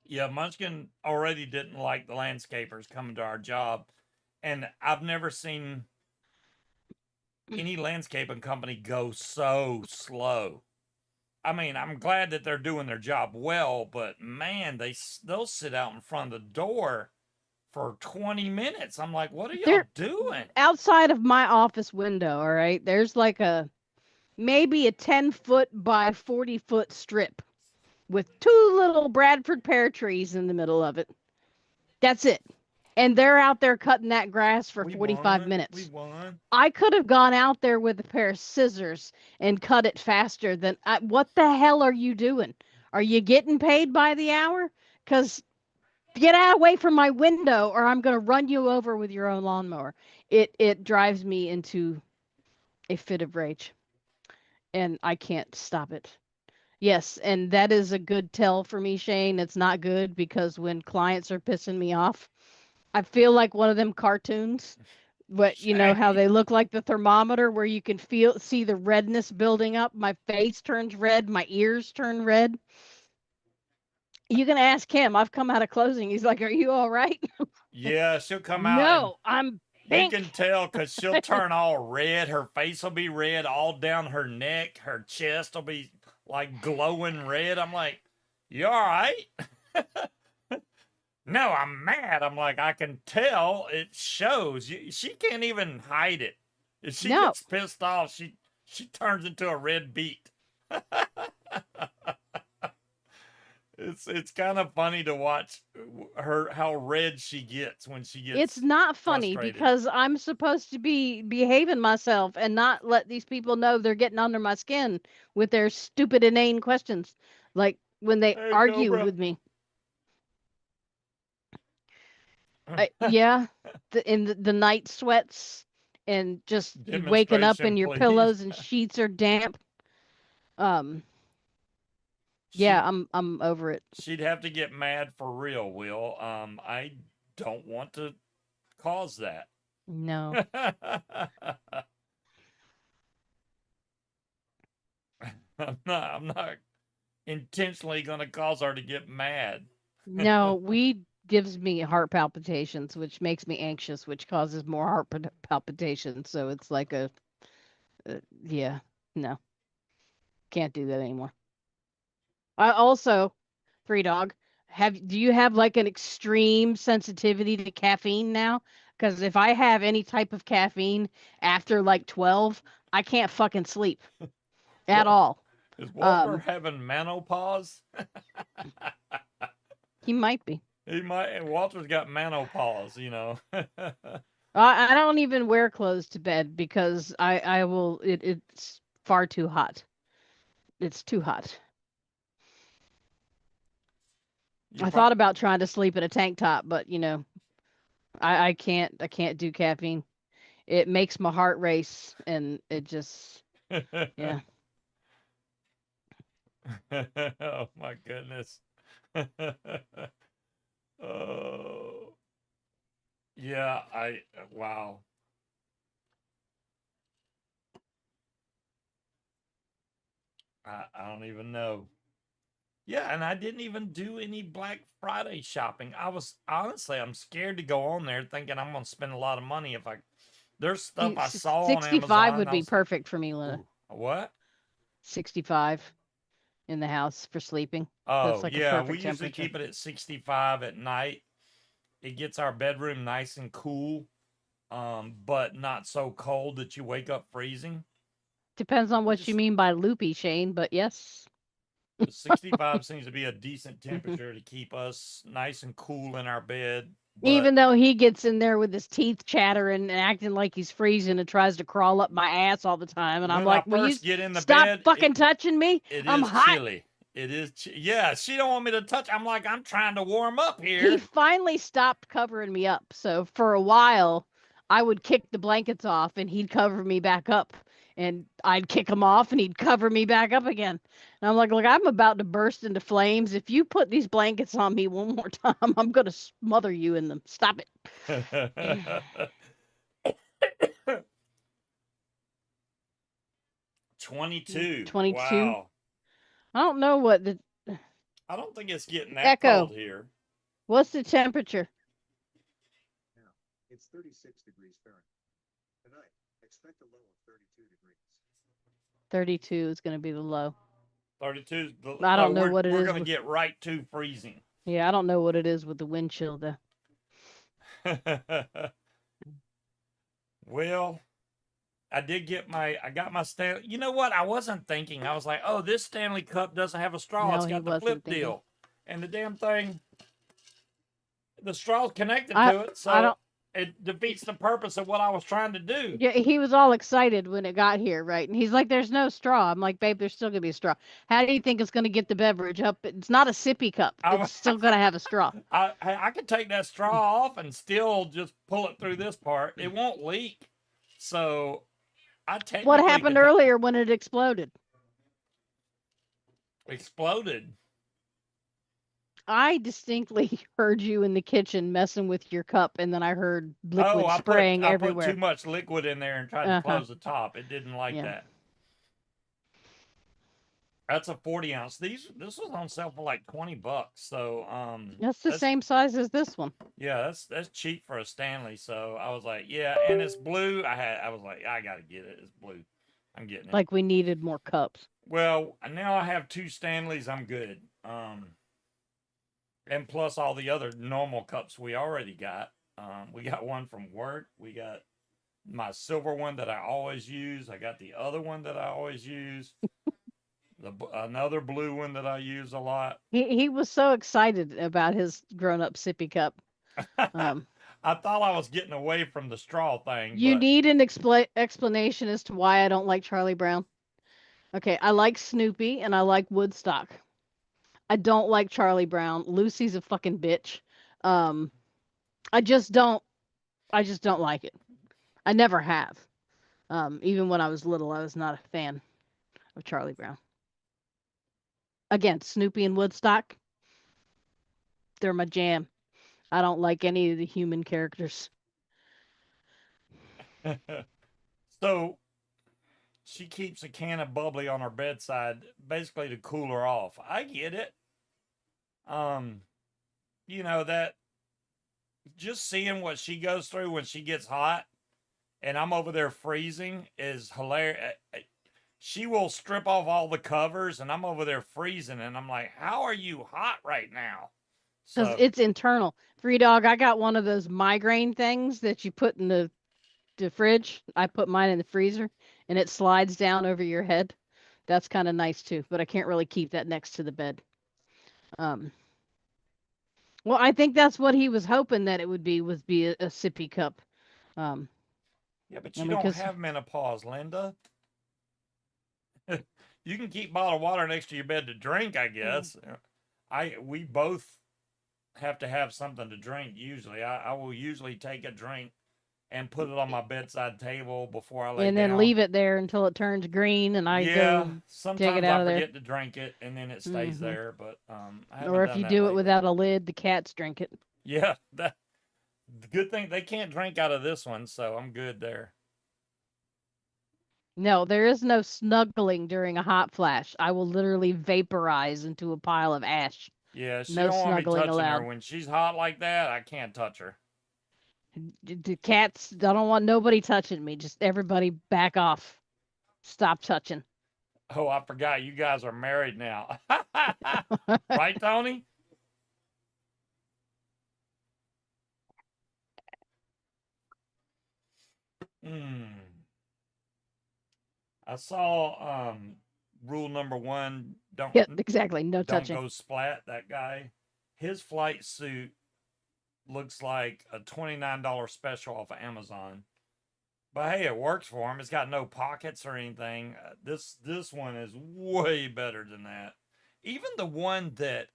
Yeah, Munchkin already didn't like the landscapers coming to our job. And I've never seen any landscaping company go so slow. I mean, I'm glad that they're doing their job well, but man, they'll sit out in front of the door for 20 minutes. I'm like, what are y'all They're doing? outside of my office window, all right? There's like a maybe a 10-foot by 40-foot strip with two little Bradford pear trees in the middle of it. That's it. And they're out there cutting that grass for We 45 won. We minutes. won. I could have gone out there with a pair of scissors and cut it faster than what the hell are you doing? Are you getting paid by the hour? Because get out away from my window or I'm going to run you over with your own lawnmower. It drives me into a fit of rage, and I can't stop it. Yes, and that is a good tell for me, Shane. It's not good because when clients are pissing me off, I feel like one of them cartoons. What you know how Shane. they look like the thermometer where you can see the redness building up. My face turns red, my ears turn red. You can ask him. I've come out of closing. He's like, "Are you all right?" Yeah, she'll come out and No, I'm you can pink. tell because she'll turn all red. Her face will be red all down her neck. Her chest will be like glowing red. I'm like, you all right? No, I'm mad. I'm like, I can tell. It shows. She can't even hide it. If she No, gets pissed off, she turns into a red beet. It's kind of funny to watch her how red she gets when she It's gets not funny frustrated. because I'm supposed to be behaving myself and not let these people know they're getting under my skin with their stupid, inane questions. Like when they Hey, argue Cobra. with me. Yeah, in the night sweats and just you waking up Demonstration, and your please. pillows and sheets are damp. Um, She yeah, I'm over it. she'd have to get mad for real, Will. I don't want to cause that. No. I'm not intentionally gonna cause her to get mad. No, weed gives me heart palpitations, which makes me anxious, which causes more heart palpitations. So it's like yeah, no, can't do that anymore. I also, Three Dog, do you have like an extreme sensitivity to caffeine now? Because if I have any type of caffeine after like 12, I can't fucking sleep at What all. is Walter Um, having menopause? he might be. He might. Walter's got menopause, you know. I don't even wear clothes to bed because I will it's far too hot. It's too hot. You I pro- thought about trying to sleep in a tank top, but I can't do caffeine. It makes my heart race and it just yeah. Oh my goodness. Oh yeah, I wow. I don't even know. Yeah, and I didn't even do any Black Friday shopping. I was honestly, I'm scared to go on there thinking I'm gonna spend a lot of money if I. There's stuff See, I saw on 65 Amazon. would I be was like, perfect for me, Linda. ooh, what? 65 in the house for sleeping. That's Oh like a yeah, we perfect usually temperature. keep it at 65 at night. It gets our bedroom nice and cool, but not so cold that you wake up freezing. Depends on We what you just mean by loopy, Shane, but yes. 65 seems to be a decent temperature to keep us nice and cool in our bed. But Even though he gets in there with his teeth chattering and acting like he's freezing and tries to crawl up my ass all the time. And I'm when I like, will you first get in the stop bed, fucking touching me? it I'm is hot. chilly. It is, yeah. She don't want me to touch. I'm like, I'm trying to warm up He here. finally stopped covering me up. So for a while, I would kick the blankets off and he'd cover me back up. And I'd kick him off and he'd cover me back up again. And I'm like, look, I'm about to burst into flames. If you put these blankets on me one more time, I'm going to smother you in them. Stop it. 22. 22. Wow. I don't know what the I don't think it's getting that Echo. cold here. What's the temperature? Now, it's 36 degrees Fahrenheit. Tonight, expect a low of 32 degrees. 32 is going to be the low. 32. I So don't know we're what it we're is gonna with get right to freezing. Yeah, I don't know what it is with the wind chill though. Well, I got my Stanley. You know what? I wasn't thinking. I was like, oh, this Stanley Cup doesn't have a straw. No, It's he got the wasn't flip thinking. deal, and the damn thing, the straw's connected I to it, I so don't it defeats the purpose of what I was trying to do. Yeah, he was all excited when it got here, right? And he's like, "There's no straw." I'm like, "Babe, there's still gonna be a straw. How do you think it's gonna get the beverage up? It's not a sippy cup. It's I, still gonna have a straw." I could take that straw off and still just pull it through this part. It won't leak, so I What technically happened could take. earlier when it exploded? Exploded. I distinctly heard you in the kitchen messing with your cup, and then I heard Oh, liquid spraying I put too everywhere. much liquid in there and tried to Uh-huh. close the top. It didn't like Yeah. that. That's a 40 ounce. This was on sale for like $20. So That's the that's same size as this one. yeah, that's cheap for a Stanley. So I was like, yeah, and it's blue. I was like, I gotta get it. It's blue. I'm getting it. Like we needed more cups. Well, now I have two Stanleys. I'm good. And plus all the other normal cups we already got. We got one from work. We got my silver one that I always use. I got the other one that I always use. Another blue one that I use a lot. He was so excited about his grown up sippy cup. I thought I was getting away from the straw thing, You but need an explanation as to why I don't like Charlie Brown. Okay, I like Snoopy and I like Woodstock. I don't like Charlie Brown. Lucy's a fucking bitch. Um, I just don't. I just don't like it. I never have. Even when I was little, I was not a fan of Charlie Brown. Again, Snoopy and Woodstock, they're my jam. I don't like any of the human characters. so she keeps a can of bubbly on her bedside, basically to cool her off. I get it. Um, that just seeing what she goes through when she gets hot, and I'm over there freezing is hilarious. She will strip off all the covers, and I'm over there freezing, and I'm like, "How are you hot right now?" Because So it's internal. Free Dog, I got one of those migraine things that you put in the fridge. I put mine in the freezer and it slides down over your head. That's kind of nice too, but I can't really keep that next to the bed. Um, well, I think that's what he was hoping that it would be a sippy cup. Um, yeah, but I you mean, don't because have menopause, Linda. You can keep bottled water next to your bed to drink, I guess. We both have to have something to drink usually. I will usually take a drink and put it on my bedside table before I lay and then down. leave it there until it turns green, and I Yeah, go take it sometimes out I of there. forget to drink it and then it stays there, but I haven't Or if done you that do it lately. without a lid, the cats drink it. Yeah, that good thing they can't drink out of this one, so I'm good there. No, there is no snuggling during a hot flash. I will literally vaporize into a pile of ash. Yeah, she No don't want me snuggling touching her allowed. when she's hot like that. I can't touch her. The cats, I don't want nobody touching me. Just everybody back off. Stop touching. Oh, I forgot you guys are married now. Right, Tony? I saw rule number 1, Yeah, exactly. No don't touching. go splat that guy. His flight suit looks like a $29 special off of Amazon. But hey, it works for him. It's got no pockets or anything. This one is way better than that. Even the one that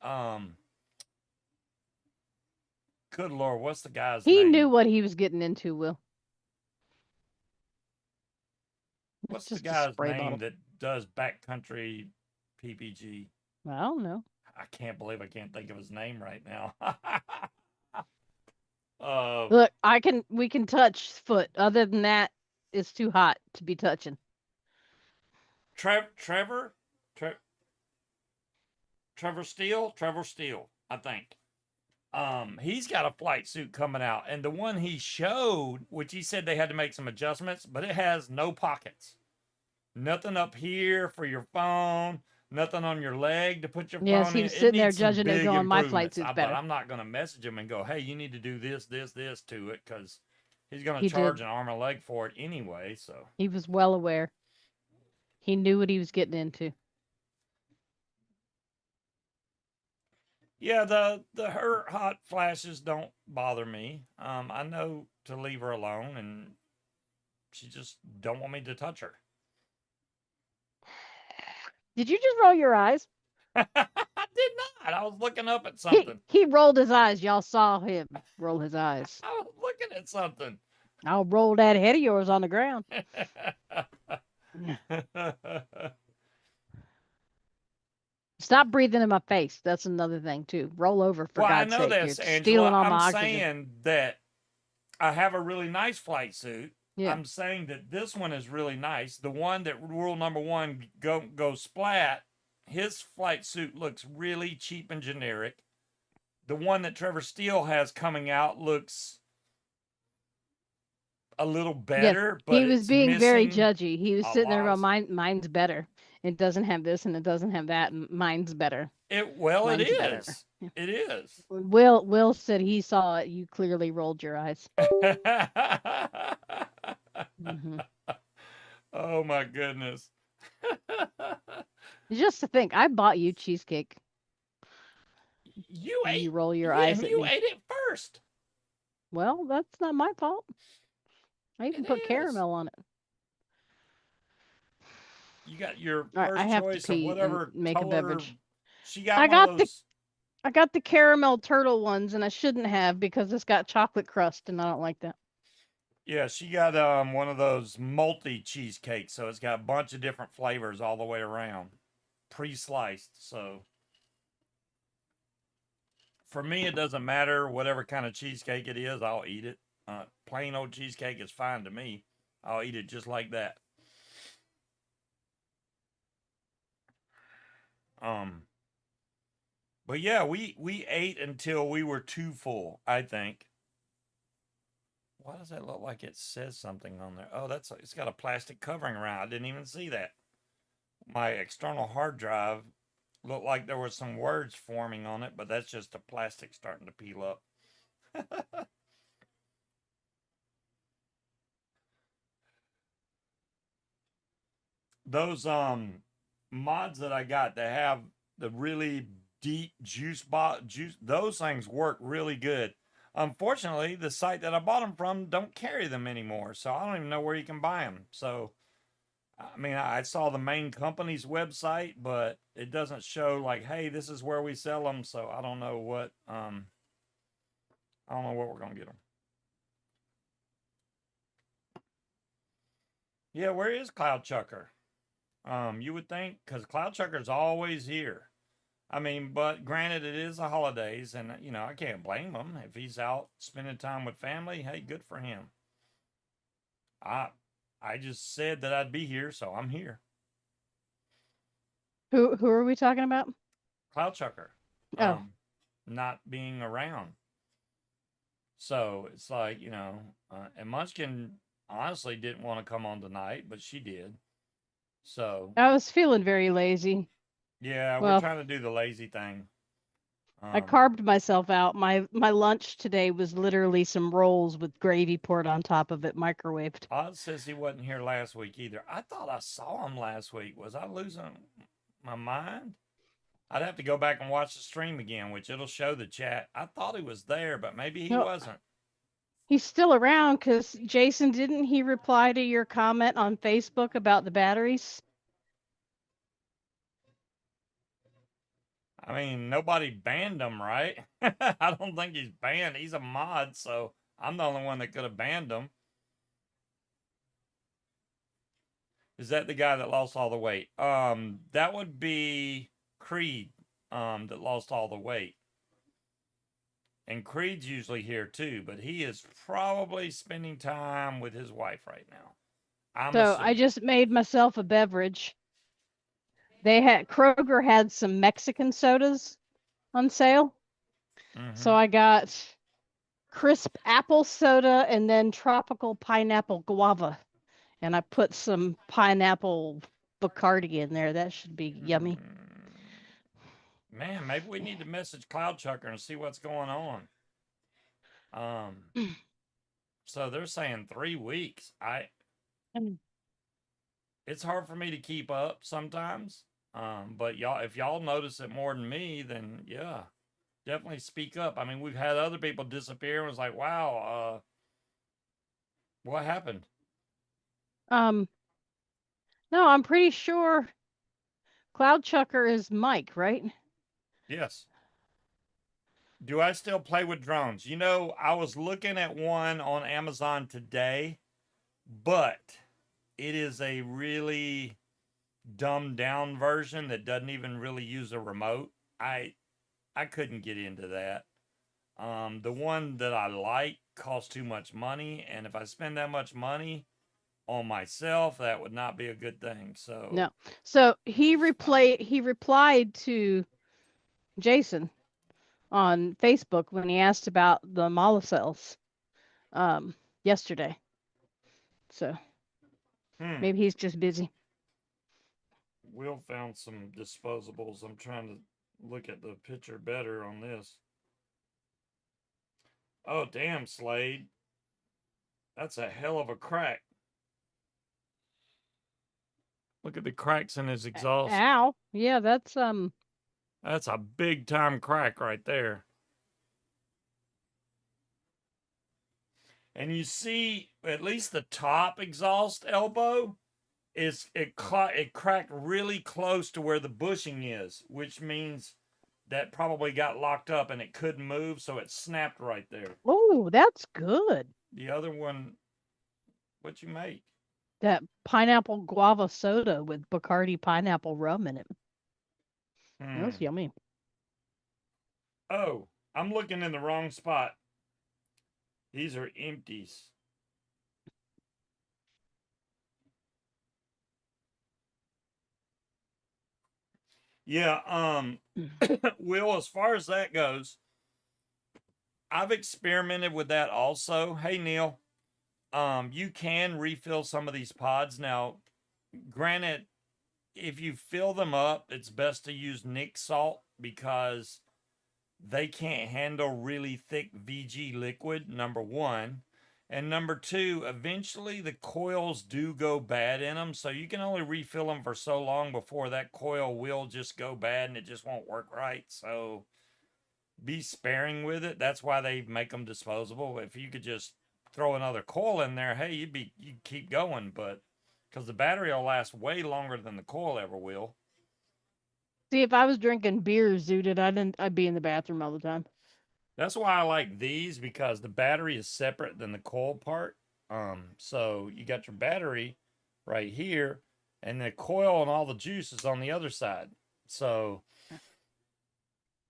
good lord, what's the guy's He name? knew what he was getting into, Will. It's What's the just a guy's spray name bottle. that does backcountry PPG? I don't know. I can't believe I can't think of his name right now. Look, we can touch foot. Other than that, it's too hot to be touching. Trevor Steele, I think. He's got a flight suit coming out, and the one he showed, which he said they had to make some adjustments, but it has no pockets, nothing up here for your phone, nothing on your leg to put your Yes, phone he in. was It sitting there needs some judging it, big going, "My flight improvements. suit's But better." I'm not going to message him and go, "Hey, you need to do this to it," because he's going to He charge did. an arm and a leg for it anyway. So He was well aware. He knew what he was getting into. yeah, her hot flashes don't bother me. I know to leave her alone, and she just don't want me to touch her. Did you just roll your eyes? I did not. I was looking up at something. He rolled his eyes. Y'all saw him roll his eyes. I was looking at something. I'll roll that head of yours on the ground. Stop breathing in my face. That's another thing too. Roll over for Well, I God's know sake. You're this, stealing Angela. all I'm my oxygen. saying that I have a really nice flight suit. Yeah. I'm saying that this one is really nice. The one that rule number 1 go splat, his flight suit looks really cheap and generic. The one that Trevor Steele has coming out looks a little better, Yes, but he was it's being very missing judgy. He was a sitting there lot. going, mine's better. It doesn't have this and it doesn't have that. And mine's better. It Mine's is. better. It is. Will said he saw it. You clearly rolled your eyes. Oh my goodness. Just to think, I bought you cheesecake. You And ate you roll your yeah, eyes and at you me. ate it first. Well, that's not my fault. I It even put is. caramel on it. You got your All right, I first have to choice of pee and whatever make a color. beverage. She got I one of got the those. I got the caramel turtle ones, and I shouldn't have because it's got chocolate crust, and I don't like that. Yeah, she got one of those multi cheesecakes, so it's got a bunch of different flavors all the way around, pre-sliced. So for me, it doesn't matter whatever kind of cheesecake it is. I'll eat it. Plain old cheesecake is fine to me. I'll eat it just like that. Um, but yeah, we ate until we were too full. I think. Why does that look like it says something on there? Oh, it's got a plastic covering around. I didn't even see that. My external hard drive looked like there was some words forming on it, but that's just the plastic starting to peel up. Those mods that I got that have the really deep juice, those things work really good. Unfortunately, the site that I bought them from don't carry them anymore, so I don't even know where you can buy them. So I mean, I saw the main company's website, but it doesn't show like, hey, this is where we sell them. So I don't know what we're gonna get them. Yeah, where is Cloud Chucker? You would think because Cloud Chucker's always here. I mean, but granted, it is the holidays, and you know I can't blame him if he's out spending time with family. Hey, good for him. I I just said that I'd be here, so I'm here. Who are we talking about? Cloud Chucker, Oh, not being around. So it's like, and Munchkin honestly didn't want to come on tonight, but she did. So, I was feeling very lazy. yeah, we're Well, trying to do the lazy thing. I Um, carved myself out. My lunch today was literally some rolls with gravy poured on top of it, microwaved. Oz says he wasn't here last week either. I thought I saw him last week. Was I losing my mind? I'd have to go back and watch the stream again, which it'll show the chat. I thought he was there, but maybe he No, wasn't. he's still around because Jason, didn't he reply to your comment on Facebook about the batteries? I mean, nobody banned him, right? I don't think he's banned. He's a mod, so I'm the only one that could have banned him. Is that the guy that lost all the weight? That would be Creed, that lost all the weight. And Creed's usually here too, but he is probably spending time with his wife right now. I'm So I assuming. just made myself a beverage. Kroger had some Mexican sodas on sale. Mm-hmm. So I got crisp apple soda and then tropical pineapple guava. And I put some pineapple Bacardi in there. That should be yummy. Man, maybe we need to message Cloud Chucker and see what's going on. So they're saying 3 weeks. It's hard for me to keep up sometimes. But y'all, if y'all notice it more than me, then yeah, definitely speak up. I mean, we've had other people disappear and was like, wow, what happened? Um, no, I'm pretty sure Cloud Chucker is Mike, right? Yes. Do I still play with drones? You know, I was looking at one on Amazon today, but it is a really dumbed down version that doesn't even really use a remote. I couldn't get into that. The one that I like costs too much money, and if I spend that much money on myself, that would not be a good thing. So, No. So he replied to Jason on Facebook when he asked about the monocells yesterday. So maybe he's just busy. Will found some disposables. I'm trying to look at the picture better on this. Oh, damn, Slade. That's a hell of a crack. Look at the cracks in his exhaust. Ow. Yeah, that's That's a big time crack right there. And you see, at least the top exhaust elbow it cracked really close to where the bushing is, which means that probably got locked up and it couldn't move, so it snapped right there. oh, that's good. The other one, what you make? That pineapple guava soda with Bacardi pineapple rum in it. That's Hmm. yummy. Oh, I'm looking in the wrong spot. These are empties. Yeah, Will, as far as that goes, I've experimented with that also. Hey Neil, you can refill some of these pods. Now, granted, if you fill them up, it's best to use Nick salt because they can't handle really thick VG liquid, number one. And number two, eventually the coils do go bad in them. So you can only refill them for so long before that coil will just go bad and it just won't work right. So be sparing with it. That's why they make them disposable. If you could just throw another coil in there, hey, you'd keep going, but because the battery will last way longer than the coil ever will. See, if I was drinking beer, zooted, I'd be in the bathroom all the time. That's why I like these, because the battery is separate than the coil part. So you got your battery right here, and the coil and all the juice is on the other side. So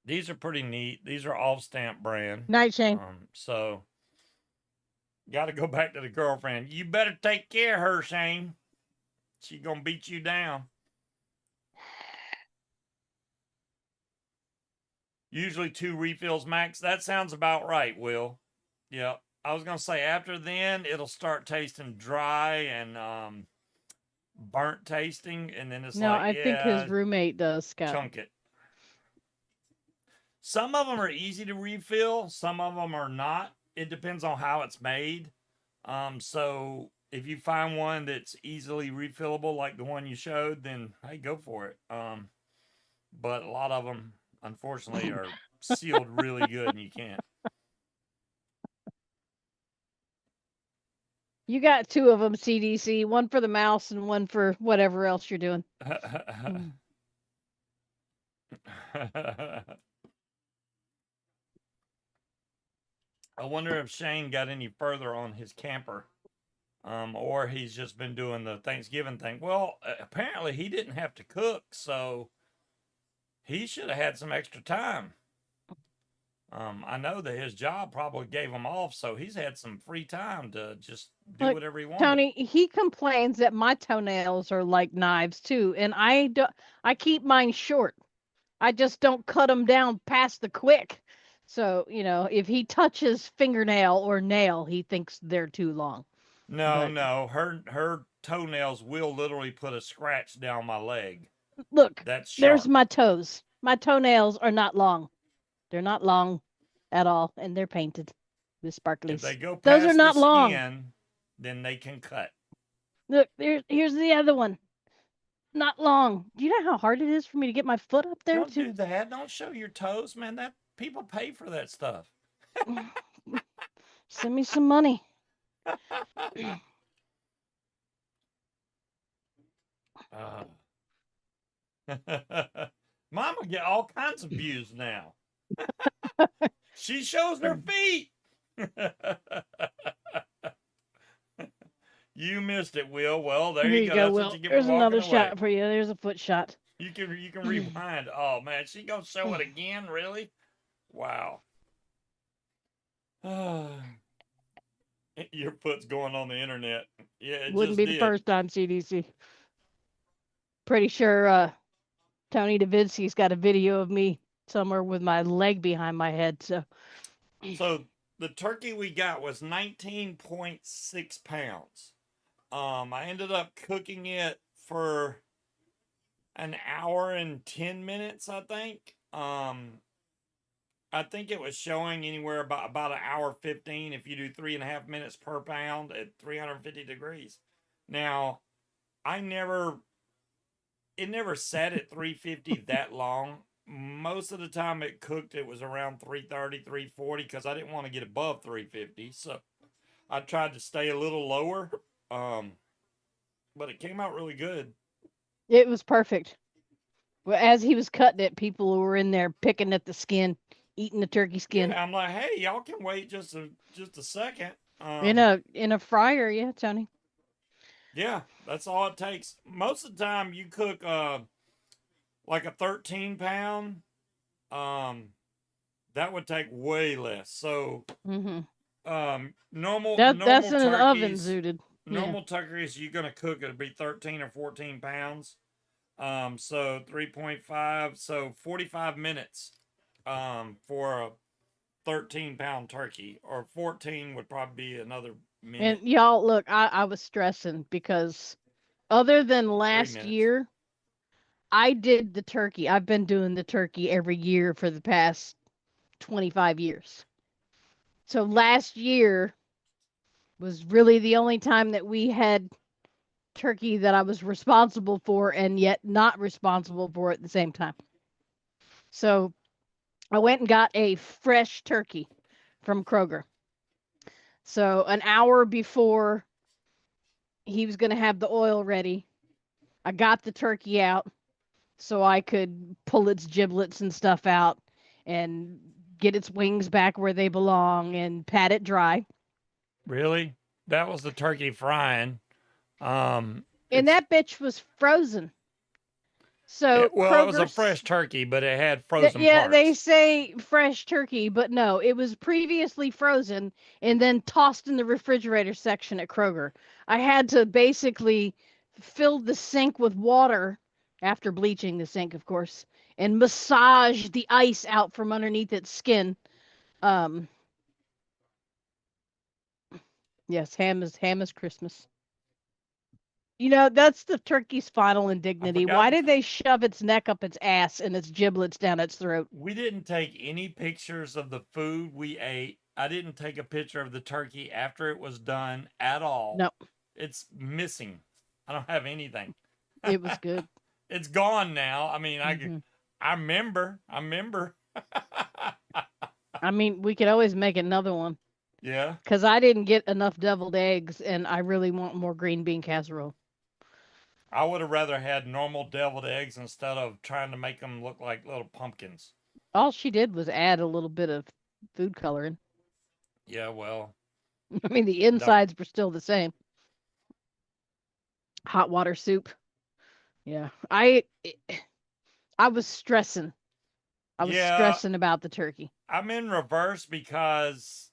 these are pretty neat. These are off stamp brand. Night, Shane. So got to go back to the girlfriend. You better take care of her, Shane. She gonna beat you down. Usually 2 refills max. That sounds about right, Will. Yep. I was gonna say after then it'll start tasting dry and burnt tasting, and then it's No, like, I think his yeah, roommate does, Scott. chunk it. Some of them are easy to refill, some of them are not. It depends on how it's made. So if you find one that's easily refillable, like the one you showed, then hey, go for it. But a lot of them, unfortunately, are sealed really good, and you can't. You got 2 of them, CDC, one for the mouse and one for whatever else you're doing. I wonder if Shane got any further on his camper, or he's just been doing the Thanksgiving thing. Well, apparently he didn't have to cook, so he should have had some extra time. I know that his job probably gave him off, so he's had some free time to just do Look, whatever he wanted. Tony, he complains that my toenails are like knives too, and I keep mine short. I just don't cut them down past the quick. So, if he touches fingernail or nail, he thinks they're too long. No, But no, her toenails will literally put a scratch down my leg. look, That's there's sharp. my toes. My toenails are not long. They're not long at all, and they're painted with sparklies. If they go Those past are not the long. skin, then they can cut. Look, here's the other one. Not long. Do you know how hard it is for me to get my foot up there? Don't do that. Don't show your toes, man. That people pay for that stuff. Send me some money. Mama get all kinds of views now. She shows her feet. You missed it, Will. Well, there Here you go. That's Will. what you get There's for walking another away. shot for you. There's a foot shot. You can rewind. Oh man, she gonna show it again? Really? Wow. Your foot's going on the internet. Yeah, it Wouldn't just be did. the first time, CDC. Pretty sure Tony Davidsky's got a video of me somewhere with my leg behind my head. So the turkey we got was 19.6 pounds. I ended up cooking it for an hour and 10 minutes, I think. I think it was showing anywhere about an hour 15 if you do 3.5 minutes per pound at 350 degrees. Now, I never it never sat at 350 that long. Most of the time it cooked, it was around 330, 340 because I didn't want to get above 350. So I tried to stay a little lower. But it came out really good. It was perfect. Well, as he was cutting it, people were in there picking at the skin, eating the turkey skin. Yeah, I'm like, hey, y'all can wait just a second. In a fryer, yeah, Tony. Yeah, that's all it takes. Most of the time, you cook like a 13 pound. That would take way less. So Mm-hmm. normal That's normal in an oven, turkeys, zooted. Yeah. normal turkeys you're gonna cook it'll be 13 or 14 pounds. So 3.5, so 45 minutes for a 13-pound turkey, or 14 would probably be another And minute, y'all, look, I was stressing because other than 3 last minutes. year, I did the turkey. I've been doing the turkey every year for the past 25 years. So last year was really the only time that we had turkey that I was responsible for and yet not responsible for at the same time. So I went and got a fresh turkey from Kroger. So an hour before he was going to have the oil ready, I got the turkey out so I could pull its giblets and stuff out and get its wings back where they belong and pat it dry. Really? That was the turkey frying. And It's that bitch was frozen. So well, it was a fresh turkey, but it had frozen yeah, they parts. say fresh turkey, but no, it was previously frozen and then tossed in the refrigerator section at Kroger. I had to basically fill the sink with water after bleaching the sink, of course, and massage the ice out from underneath its skin. Um, yes, ham is Christmas. You know, that's the turkey's final I indignity. forgot Why to. did they shove its neck up its ass and its giblets down its throat? We didn't take any pictures of the food we ate. I didn't take a picture of the turkey after it was done at all. No, It's missing. I don't have anything. it was good. It's gone now. I mean, Hmm. I remember. I remember. I mean, we could always make another one Yeah. because I didn't get enough deviled eggs and I really want more green bean casserole. I would have rather had normal deviled eggs instead of trying to make them look like little pumpkins. All she did was add a little bit of food coloring. Yeah, well, I mean, the don't. insides were still the same. Hot water soup. Yeah. I was stressing. I was Yeah, stressing about the turkey. I'm in reverse because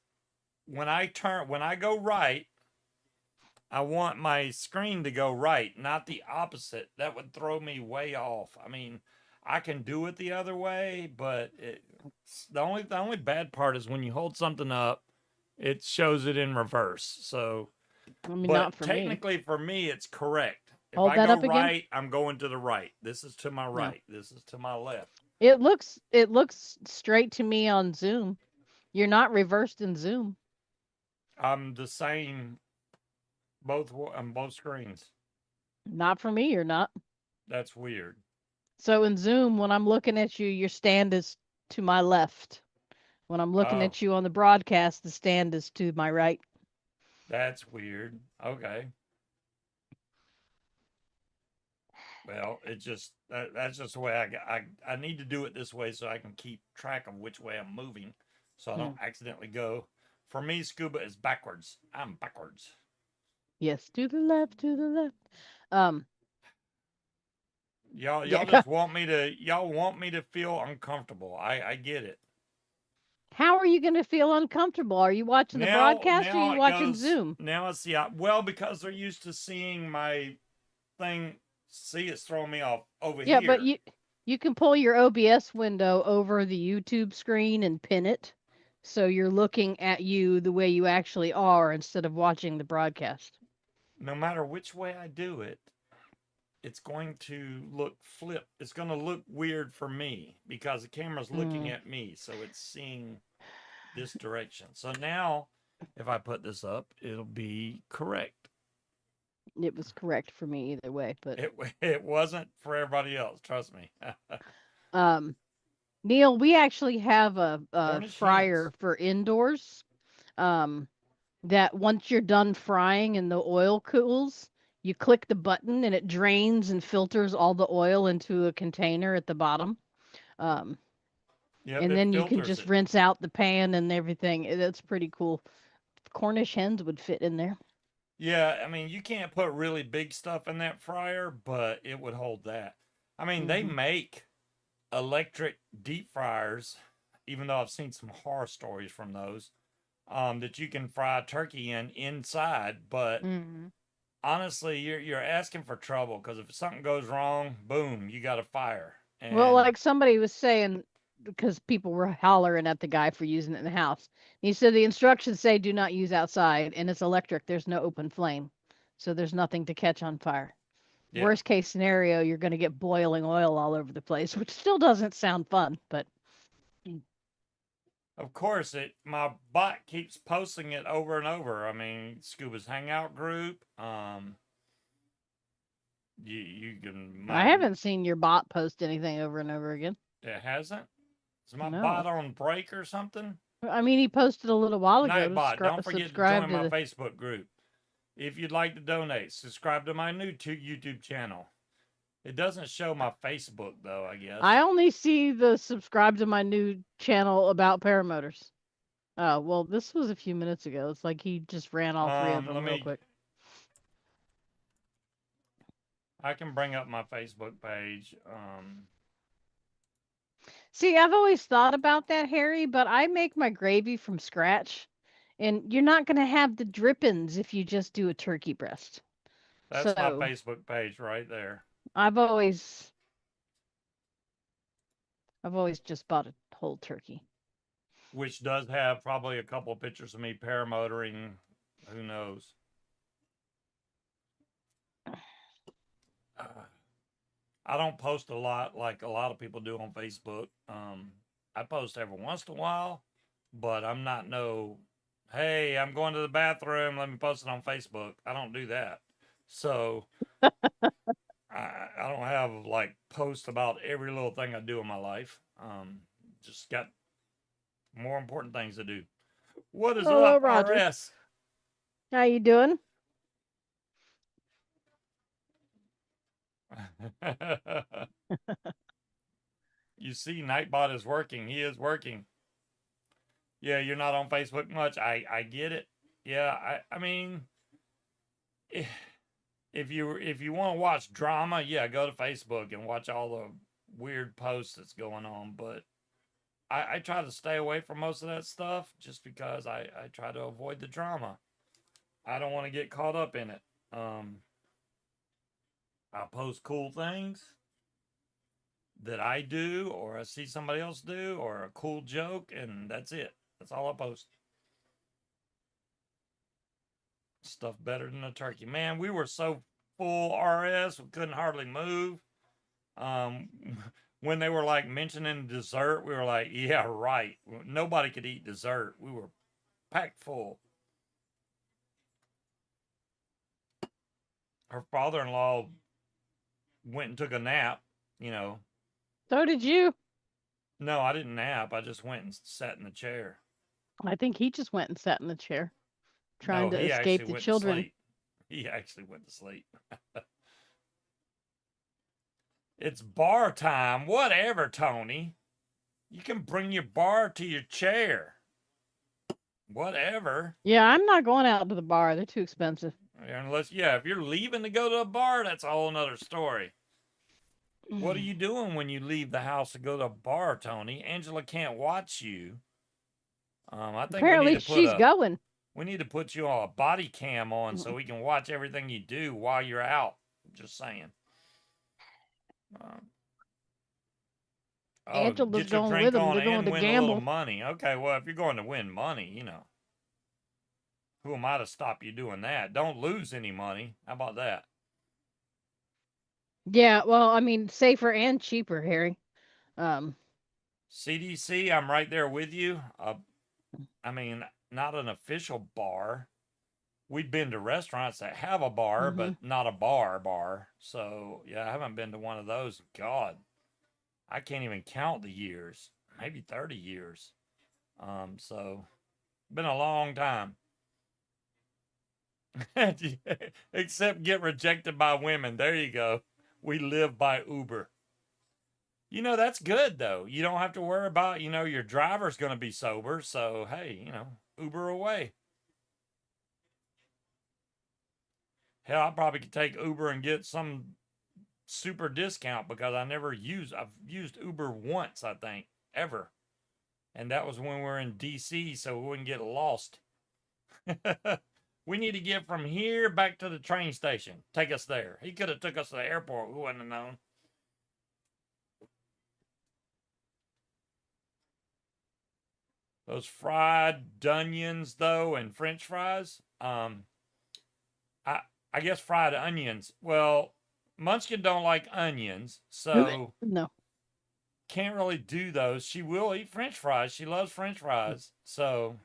when I go right, I want my screen to go right, not the opposite. That would throw me way off. I mean, I can do it the other way, but the only bad part is when you hold something up, it shows it in reverse. So, I mean, not but for me. technically for me, it's correct. If Hold I that go up again. right, I'm going to the right. This is to my No. right. This is to my left. It looks straight to me on Zoom. You're not reversed in Zoom. I'm the same on both screens. Not for me, you're not. That's weird. So in Zoom, when I'm looking at you, your stand is to my left. When I'm looking Oh, at you on the broadcast, the stand is to my right. that's weird. Okay. Well, it just that's just the way I need to do it this way so I can keep track of which way I'm moving, so I Hmm. don't accidentally go. For me, scuba is backwards. I'm backwards. Yes, to the left, to the left. Um, Y'all yeah. just want me to y'all want me to feel uncomfortable. I get it. How are you going to feel uncomfortable? Are you watching the broadcast or are Now you it watching goes Zoom? now it's the well because they're used to seeing my thing. See, it's throwing me off over Yeah, but here. you can pull your OBS window over the YouTube screen and pin it so you're looking at you the way you actually are instead of watching the broadcast. No matter which way I do it, it's going to look flip. It's going to look weird for me because the camera's looking Mm. at me, so it's seeing this direction. So now, if I put this up, it'll be correct. It was correct for me either way, but It wasn't for everybody else. Trust me. um, Neil, we actually have a Cornish hens. fryer for indoors. Um, that once you're done frying and the oil cools, you click the button and it drains and filters all the oil into a container at the bottom. Um, Yep, and it then you can filters just it. rinse out the pan and everything. That's pretty cool. Cornish hens would fit in there. Yeah, I mean, you can't put really big stuff in that fryer, but it would hold that. I mean, they Hmm. make electric deep fryers, even though I've seen some horror stories from those, that you can fry turkey in inside. But Hmm. honestly, you're asking for trouble because if something goes wrong, boom, you got a fire. Well, And like somebody was saying, because people were hollering at the guy for using it in the house. He said the instructions say do not use outside, and it's electric. There's no open flame, so there's nothing to catch on fire. yeah, Worst case scenario, you're going to get boiling oil all over the place, which still doesn't sound fun, but of course, it my bot keeps posting it over and over. I mean, Scuba's Hangout group. You can I my haven't seen your bot post anything over and over again. it hasn't. Is my bot No. on break or something? I mean, he posted a little while ago to Nightbot, don't forget to subscribe join to my the. Facebook group. If you'd like to donate, subscribe to my new YouTube channel. It doesn't show my Facebook though, I I guess. only see the subscribe to my new channel about paramotors. Oh, well, this was a few minutes ago. It's like he just ran all three of Let them real me. quick. I can bring up my Facebook page. See, I've always thought about that, Harry, but I make my gravy from scratch, and you're not going to have the drippings if you just do a turkey breast. That's my So Facebook page right there, I've always, I've always just bought a whole turkey. which does have probably a couple of pictures of me paramotoring. Who knows? I don't post a lot like a lot of people do on Facebook. I post every once in a while, but I'm not no, hey, I'm going to the bathroom. Let me post it on Facebook. I don't do that. So I don't have like posts about every little thing I do in my life. Just got more important things to do. What is Oh, up, Roger, RS? how you doing? You see, Nightbot is working. He is working. Yeah, you're not on Facebook much. I get it. Yeah, I mean, if you want to watch drama, yeah, go to Facebook and watch all the weird posts that's going on. But I try to stay away from most of that stuff just because I try to avoid the drama. I don't want to get caught up in it. Um, I post cool things that I do or I see somebody else do or a cool joke, and that's it. That's all I post. Stuff better than a turkey. Man, we were so full RS, we couldn't hardly move. Um, when they were like mentioning dessert, we were like, yeah, right. Nobody could eat dessert. We were packed full. Her father in law went and took a nap, you know. So did you? No, I didn't nap. I just went and sat in the chair. I think he just went and sat in the chair, trying No, to he escape actually the went to children. sleep. He actually went to sleep. It's bar time. Whatever, Tony. You can bring your bar to your chair. Whatever. Yeah, I'm not going out to the bar. They're too expensive. Unless, yeah, if you're leaving to go to a bar, that's a whole nother story. What are you doing when you leave the house to go to a bar, Tony? Angela can't watch you. I think Apparently, she's going. we need to put you on a body cam on so we can watch everything you do while you're out. Just saying. Um, oh, Angela's get your going drink with them. on They're going and to win a little gamble. money. Okay, well, if you're going to win money, who am I to stop you doing that? Don't lose any money. How about that? Yeah, well, I mean, safer and cheaper, Harry. Um, CDC, I'm right there with you. I mean, not an official bar, we've been to restaurants that have a bar, Mm-hmm. but not a bar. So yeah, I haven't been to one of those. God, I can't even count the years. Maybe 30 years. So been a long time. Except get rejected by women. There you go. We live by Uber. You know, that's good though. You don't have to worry about, your driver's going to be sober. So, hey, Uber away. Hell, I probably could take Uber and get some super discount because I've used Uber once, I think, ever. And that was when we were in DC, so we wouldn't get lost. We need to get from here back to the train station. Take us there. He could have took us to the airport. We wouldn't have known. Those fried Dunions, though, and French fries. I guess fried onions. Well, Munchkin don't like onions, so No. can't really do those. She will eat French fries. She loves French fries. So,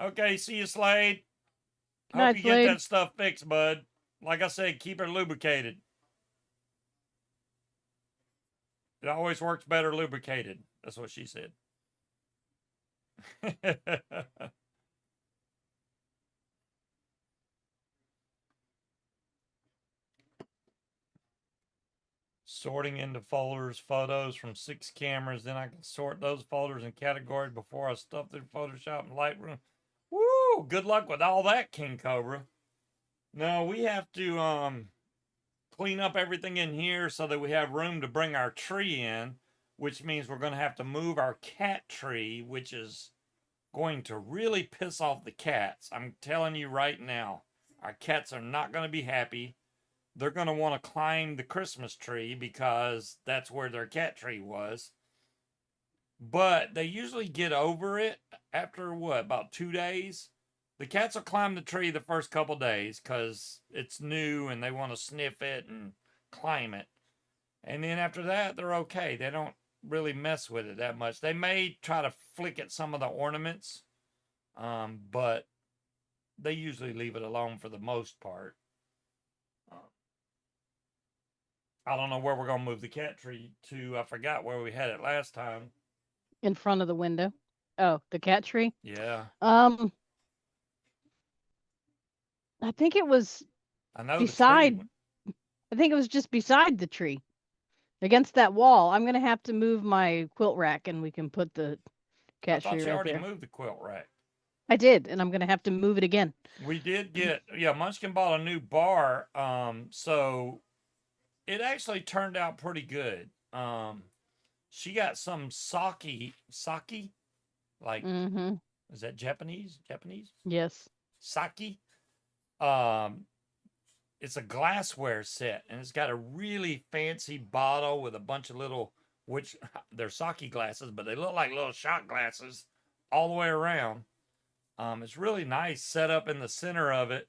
okay, see you, Slade. Good Hope night, you get Slade. that stuff fixed, bud. Like I said, keep it lubricated. It always works better lubricated. That's what she said. Sorting into folders, photos from 6 cameras. Then I can sort those folders in categories before I stuff through Photoshop and Lightroom. Woo! Good luck with all that, King Cobra. No, we have to clean up everything in here so that we have room to bring our tree in, which means we're going to have to move our cat tree, which is going to really piss off the cats. I'm telling you right now, our cats are not going to be happy. They're going to want to climb the Christmas tree because that's where their cat tree was. But they usually get over it after about 2 days? The cats will climb the tree the first couple days because it's new and they want to sniff it and climb it. And then after that, they're okay. They don't really mess with it that much. They may try to flick at some of the ornaments, but they usually leave it alone for the most part. I don't know where we're going to move the cat tree to. I forgot where we had it last time. In front of the window. Oh, the cat tree? Yeah. I think it was I know beside. the tree. I think it was just beside the tree. Against that wall. I'm going to have to move my quilt rack and we can put the I cat thought tree you right already there. moved the quilt rack. I did, and I'm going to have to move it again. We did get, Munchkin bought a new bar. So it actually turned out pretty good. She got some sake, like, Mm-hmm. is that Japanese? Japanese? Yes. Sake. It's a glassware set, and it's got a really fancy bottle with a bunch of little, which they're sake glasses, but they look like little shot glasses all the way around. It's really nice, set up in the center of it,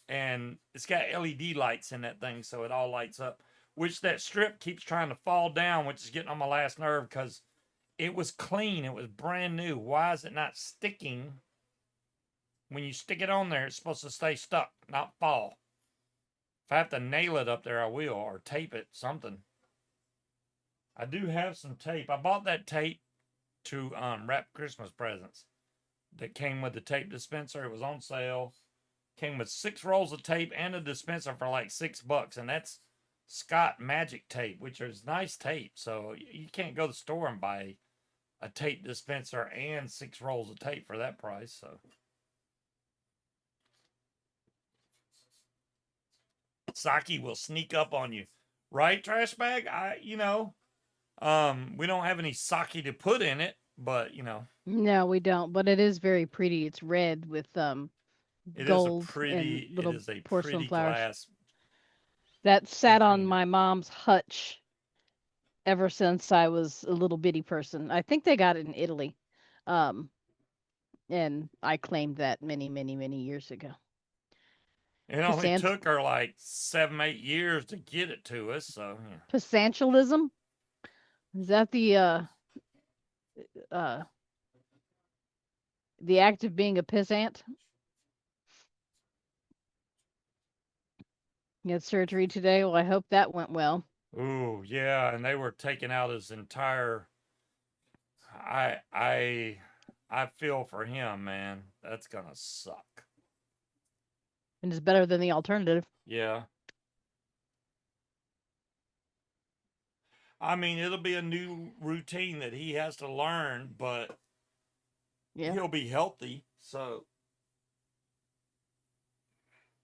and it's got LED lights in that thing, so it all lights up. Which that strip keeps trying to fall down, which is getting on my last nerve because it was clean, it was brand new. Why is it not sticking? When you stick it on there, it's supposed to stay stuck, not fall. If I have to nail it up there, I will, or tape it, something. I do have some tape. I bought that tape to wrap Christmas presents. That came with the tape dispenser. It was on sale. Came with 6 rolls of tape and a dispenser for like $6, and that's Scott Magic tape, which is nice tape. So you can't go to the store and buy a tape dispenser and 6 rolls of tape for that price. So sake will sneak up on you, right? Trash bag. We don't have any sake to put in it, but No, we don't, but it is very pretty. It's red with it is a gold and little porcelain pretty flowers. glass. That sat on container. my mom's hutch ever since I was a little bitty person. I think they got it in Italy. Um, and I claimed that many, many, many years ago. It only took her like 7, 8 years to get it to us. So yeah. Passantalism? Is that the uh the act of being a pissant. He had surgery today. Well, I hope that went well. Ooh, yeah, and they were taking out his entire. I feel for him, man. That's gonna suck. And it's better than the alternative. Yeah. I mean, it'll be a new routine that he has to learn, but Yeah. he'll be healthy. So,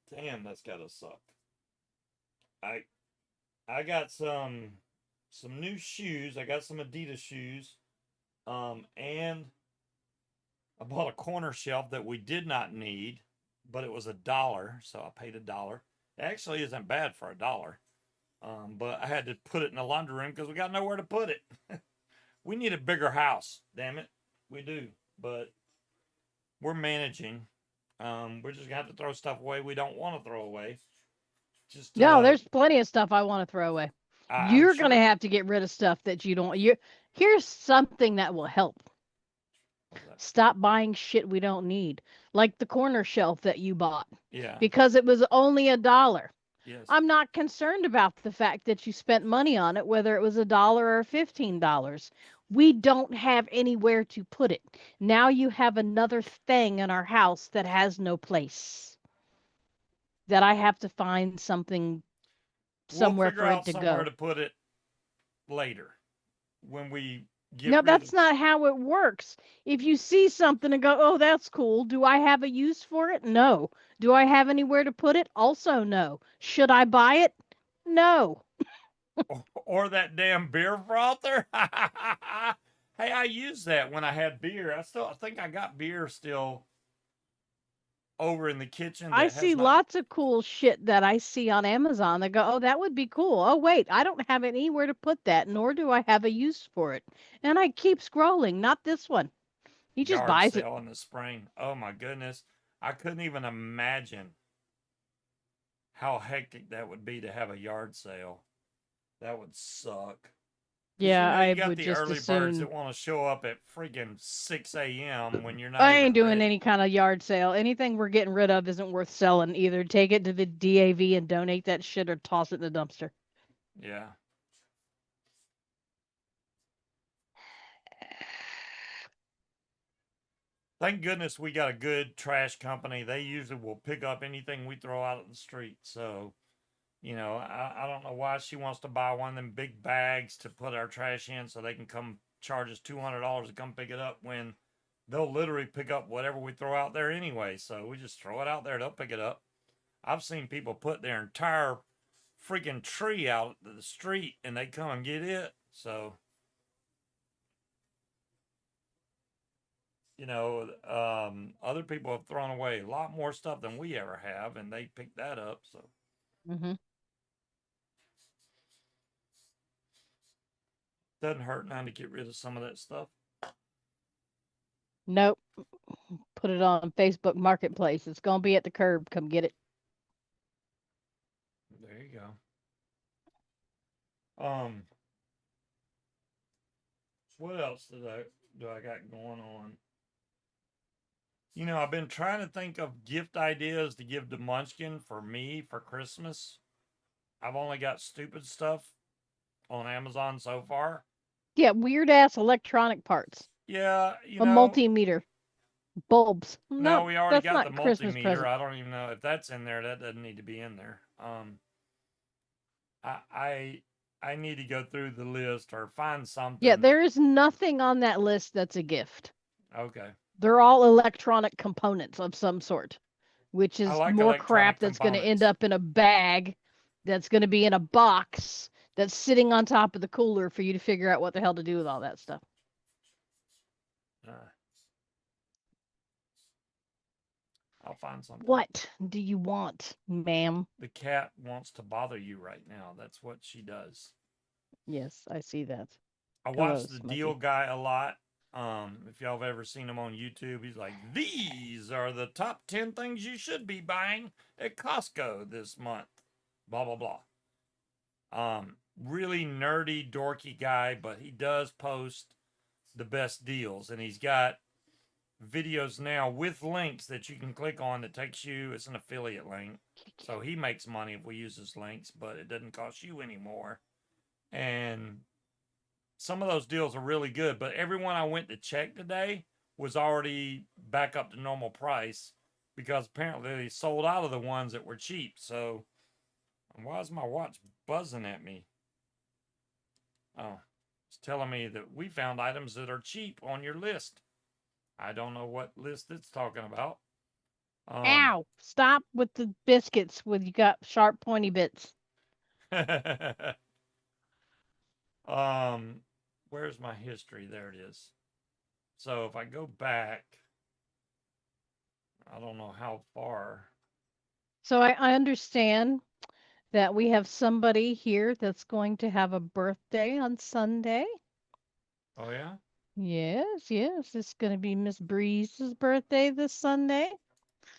damn, that's gotta suck. I I got some new shoes. I got some Adidas shoes. And I bought a corner shelf that we did not need, but it was $1, so I paid $1. It actually isn't bad for $1. But I had to put it in the laundry room because we got nowhere to put it. We need a bigger house, damn it. We do. But we're managing. We're just gonna have to throw stuff away we don't want to throw away. Just No, there's plenty of stuff I want to throw away. I'm You're sure. gonna have to get rid of stuff that you don't. Here's something that will help. Stop buying shit we don't need, like the corner shelf that you bought. Yeah. Because it was only $1. Yes. I'm not concerned about the fact that you spent money on it, whether it was $1 or $15. We don't have anywhere to put it. Now you have another thing in our house that has no place. That I have to find something somewhere we'll figure for it out to somewhere go. to put it later when we get No, rid that's of. not how it works. If you see something and go, oh, that's cool, do I have a use for it? No. Do I have anywhere to put it? Also, no. Should I buy it? No. Or that damn beer frother. Hey, I used that when I had beer. I think I got beer still over in the kitchen I that see has not. lots of cool shit that I see on Amazon that go, oh, that would be cool. Oh, wait, I don't have anywhere to put that, nor do I have a use for it. And I keep scrolling, not this one. He just Yard buys it. sale in the spring. Oh my goodness. I couldn't even imagine how hectic that would be to have a yard sale. That would suck. Because Yeah, you I got would the just early birds assume. that want to show up at freaking 6 a.m. when you're not I even ain't doing ready. any kind of yard sale. Anything we're getting rid of isn't worth selling. Either take it to the DAV and donate that shit or toss it in the dumpster. Yeah. Thank goodness we got a good trash company. They usually will pick up anything we throw out of the street. So, I don't know why she wants to buy one of them big bags to put our trash in so they can come charge us $200 to come pick it up when they'll literally pick up whatever we throw out there anyway. So we just throw it out there, they'll pick it up. I've seen people put their entire freaking tree out to the street and they come and get it. So, other people have thrown away a lot more stuff than we ever have, and they pick that up. So, doesn't hurt none to get rid of some of that stuff. Nope. Put it on Facebook Marketplace. It's gonna be at the curb. Come get it. There you go. What else do I got going on? I've been trying to think of gift ideas to give to Munchkin for me for Christmas. I've only got stupid stuff on Amazon so far. Yeah, weird ass electronic parts. Yeah, A multimeter. Bulbs. No, No, we already that's got the not Christmas multimeter. present. I don't even know if that's in there. That doesn't need to be in there. I need to go through the list or find something. Yeah, there is nothing on that list that's a gift. Okay. They're all electronic components of some sort, which is like more crap that's going to end up in a bag, that's going to be in a box, that's sitting on top of the cooler for you to figure out what the hell to do with all that stuff. I'll find something. What do you want, ma'am? The cat wants to bother you right now. That's what she does. Yes, I see that. I watch the Deal Guy a lot. If y'all have ever seen him on YouTube, he's like, these are the top 10 things you should be buying at Costco this month. Blah, blah, blah. Really nerdy, dorky guy, but he does post the best deals. And he's got videos now with links that you can click on that takes you. It's an affiliate link, so he makes money if we use his links, but it doesn't cost you anymore. And some of those deals are really good, but everyone I went to check today was already back up to normal price because apparently they sold out of the ones that were cheap. So why is my watch buzzing at me? Oh, it's telling me that we found items that are cheap on your list. I don't know what list it's talking about. Ow! Stop with the biscuits with you got sharp pointy bits. Where's my history? There it is. So if I go back, I don't know how far. So I understand that we have somebody here that's going to have a birthday on Sunday. Oh yeah? Yes, yes. It's going to be Miss Breeze's birthday this Sunday.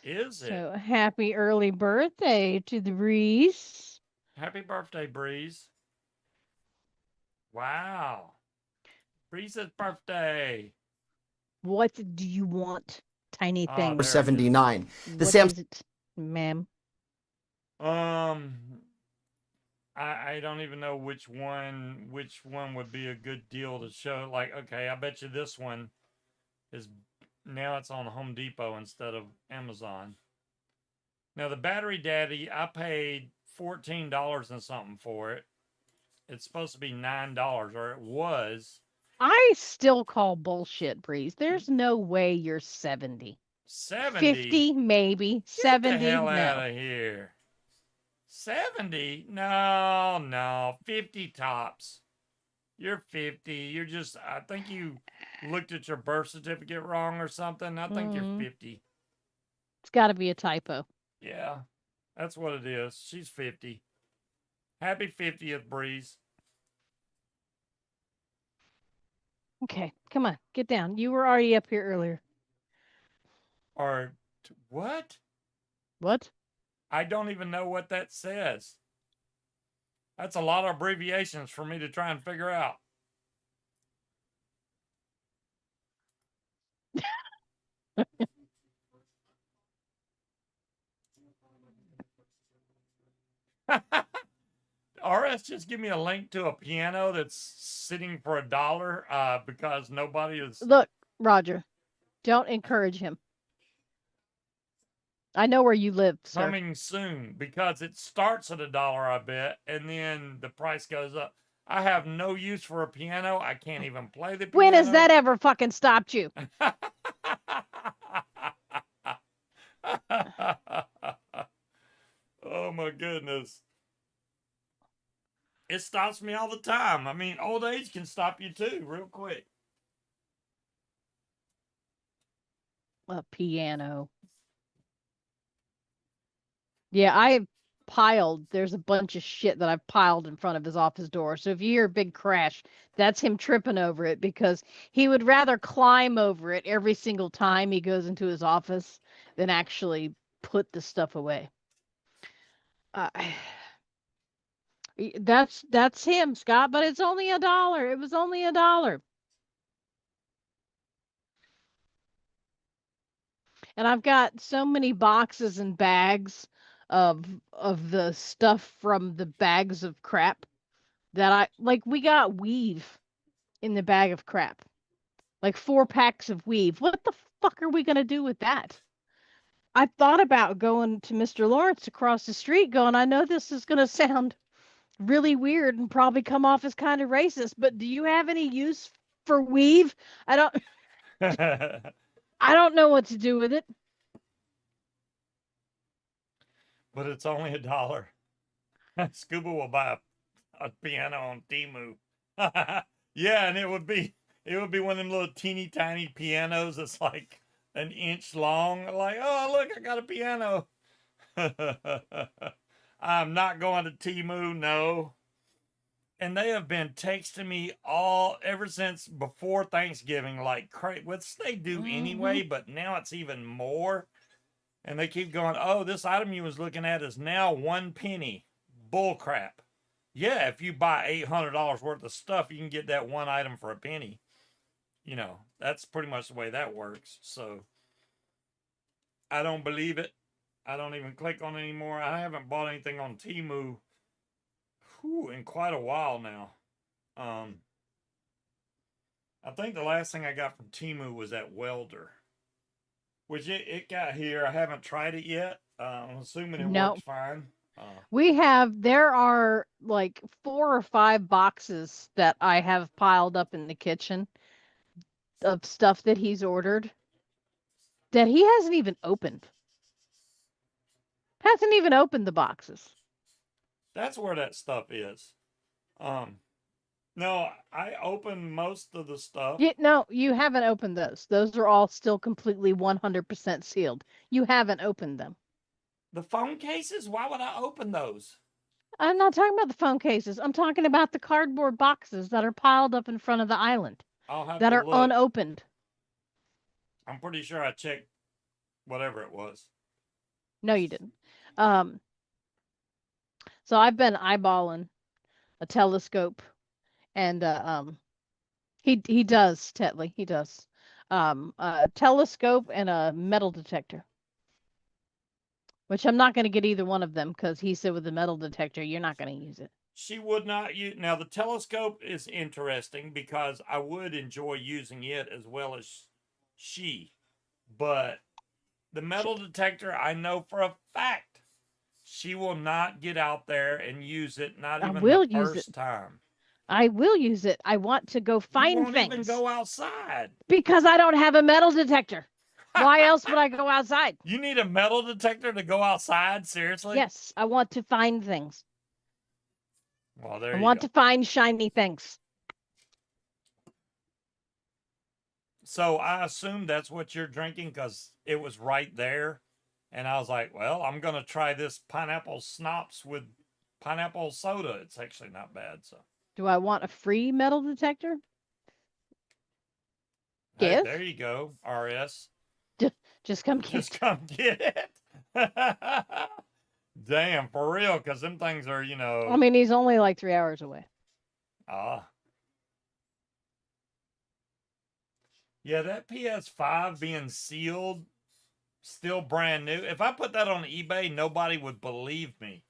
Is it? So happy early birthday to the Breeze. Happy birthday, Breeze. Wow. Breeze's birthday. What do you want, tiny Oh, thing? there it is. 79. The What Samsung is it, ma'am? I don't even know which one would be a good deal to show. Like, okay, I bet you this one is now it's on Home Depot instead of Amazon. Now the Battery Daddy, I paid $14 and something for it. It's supposed to be $9, or it was. I still call bullshit, Breeze. There's no way you're 70. 70? 50 maybe. Get 70 the hell no. out of here. 70? No. 50 tops. You're 50. You're just, I think you looked at your birth certificate wrong or something. I think you're 50. It's got to be a typo. Yeah, that's what it is. She's 50. Happy 50th, Breeze. Okay, come on, get down. You were already up here earlier. Or what? What? I don't even know what that says. That's a lot of abbreviations for me to try and figure out. RS just give me a link to a piano that's sitting for $1 because nobody is. Look, Roger, don't encourage him. I know where you live, sir. Coming soon because it starts at $1, I bet, and then the price goes up. I have no use for a piano. I can't even play the piano. When has that ever fucking stopped you? Oh my goodness. It stops me all the time. I mean, old age can stop you too, real quick. A piano. Yeah, there's a bunch of shit that I've piled in front of his office door. So if you hear a big crash, that's him tripping over it because he would rather climb over it every single time he goes into his office than actually put the stuff away. That's him, Scott, but it's only $1. It was only $1. And I've got so many boxes and bags of the stuff from the bags of crap that we got weave in the bag of crap. Like 4 packs of weave. What the fuck are we going to do with that? I thought about going to Mr. Lawrence across the street going, I know this is going to sound really weird and probably come off as kind of racist, but do you have any use for weave? I don't know what to do with it. But it's only $1. Scuba will buy a piano on Temu. Yeah, and it would be one of them little teeny tiny pianos that's like an inch long. Like, oh look, I got a piano. I'm not going to Temu, no. And they have been texting me ever since before Thanksgiving, like crazy, which they do anyway, but now it's even more. And they keep going, oh, this item you was looking at is now 1 penny. Bull crap. Yeah, if you buy $800 worth of stuff, you can get that one item for a penny. that's pretty much the way that works. So I don't believe it. I don't even click on it anymore. I haven't bought anything on Temu in quite a while now. I think the last thing I got from Temu was that welder, which it got here. I haven't tried it yet. I'm assuming it No. works fine. There are like 4 or 5 boxes that I have piled up in the kitchen of stuff that he's ordered that he hasn't even opened. Hasn't even opened the boxes. That's where that stuff is. No, I opened most of the stuff. No, you haven't opened those. Those are all still completely 100% sealed. You haven't opened them. The phone cases? Why would I open those? I'm not talking about the phone cases. I'm talking about the cardboard boxes that are piled up in front of the island I'll have that to are look. unopened. I'm pretty sure I checked whatever it was. No, you didn't. So I've been eyeballing a telescope, and he does, Tetley, he does. A telescope and a metal detector. Which I'm not going to get either one of them because he said with the metal detector, you're not going to use it. She would not use. Now, the telescope is interesting because I would enjoy using it as well as she. But the metal detector, I know for a fact she will not get out there and use it, not I even will the use first it. time. I will use it. I want to go You find won't even things go outside. because I don't have a metal detector. Why else would I go outside? You need a metal detector to go outside? Seriously? Yes, I want to find things. Well, there I you want go. to find shiny things. So I assume that's what you're drinking because it was right there. And I was like, well, I'm going to try this pineapple schnapps with pineapple soda. It's actually not bad. So, Do I want a free metal detector? hey, Yes. there you go, RS. Just come get Just it. come get it. Damn, for real, because them things are, I mean, he's only like 3 hours away. Yeah, that PS5 being sealed, still brand new. If I put that on eBay, nobody would believe me.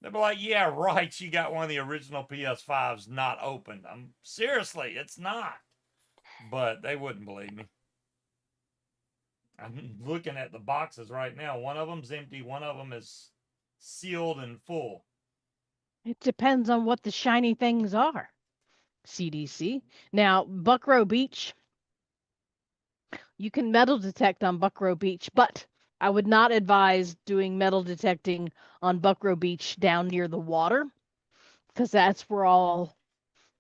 They'd be like, yeah, right, you got one of the original PS5s not opened. I'm seriously, it's not. But they wouldn't believe me. I'm looking at the boxes right now. One of them's empty, one of them is sealed and full. It depends on what the shiny things are. CDC. Now, Buckrow Beach, you can metal detect on Buckrow Beach, but I would not advise doing metal detecting on Buckrow Beach down near the water because that's where all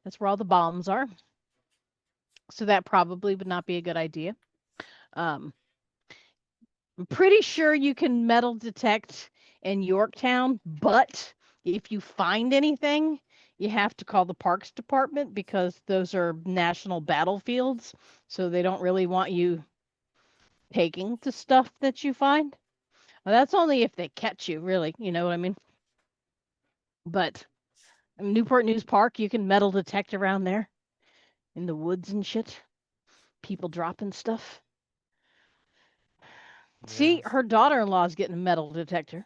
the bombs are. So that probably would not be a good idea. I'm pretty sure you can metal detect in Yorktown, but if you find anything, you have to call the Parks Department because those are national battlefields. So they don't really want you taking the stuff that you find. Well, that's only if they catch you, really. You know what I mean? But Newport News Park, you can metal detect around there in the woods and shit. People dropping stuff. See, her daughter-in-law's getting a metal detector.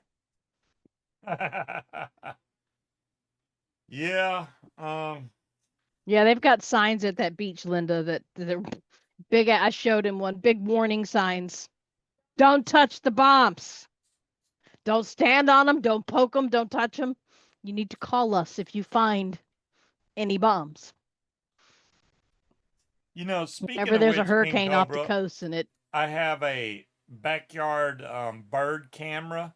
Yeah. Yeah, they've got signs at that beach, Linda, that they're big. I showed him one, big warning signs. Don't touch the bombs. Don't stand on them. Don't poke them. Don't touch them. You need to call us if you find any bombs. Speaking Whenever of there's a which, King hurricane off the Cobra, coast and I have a backyard bird camera,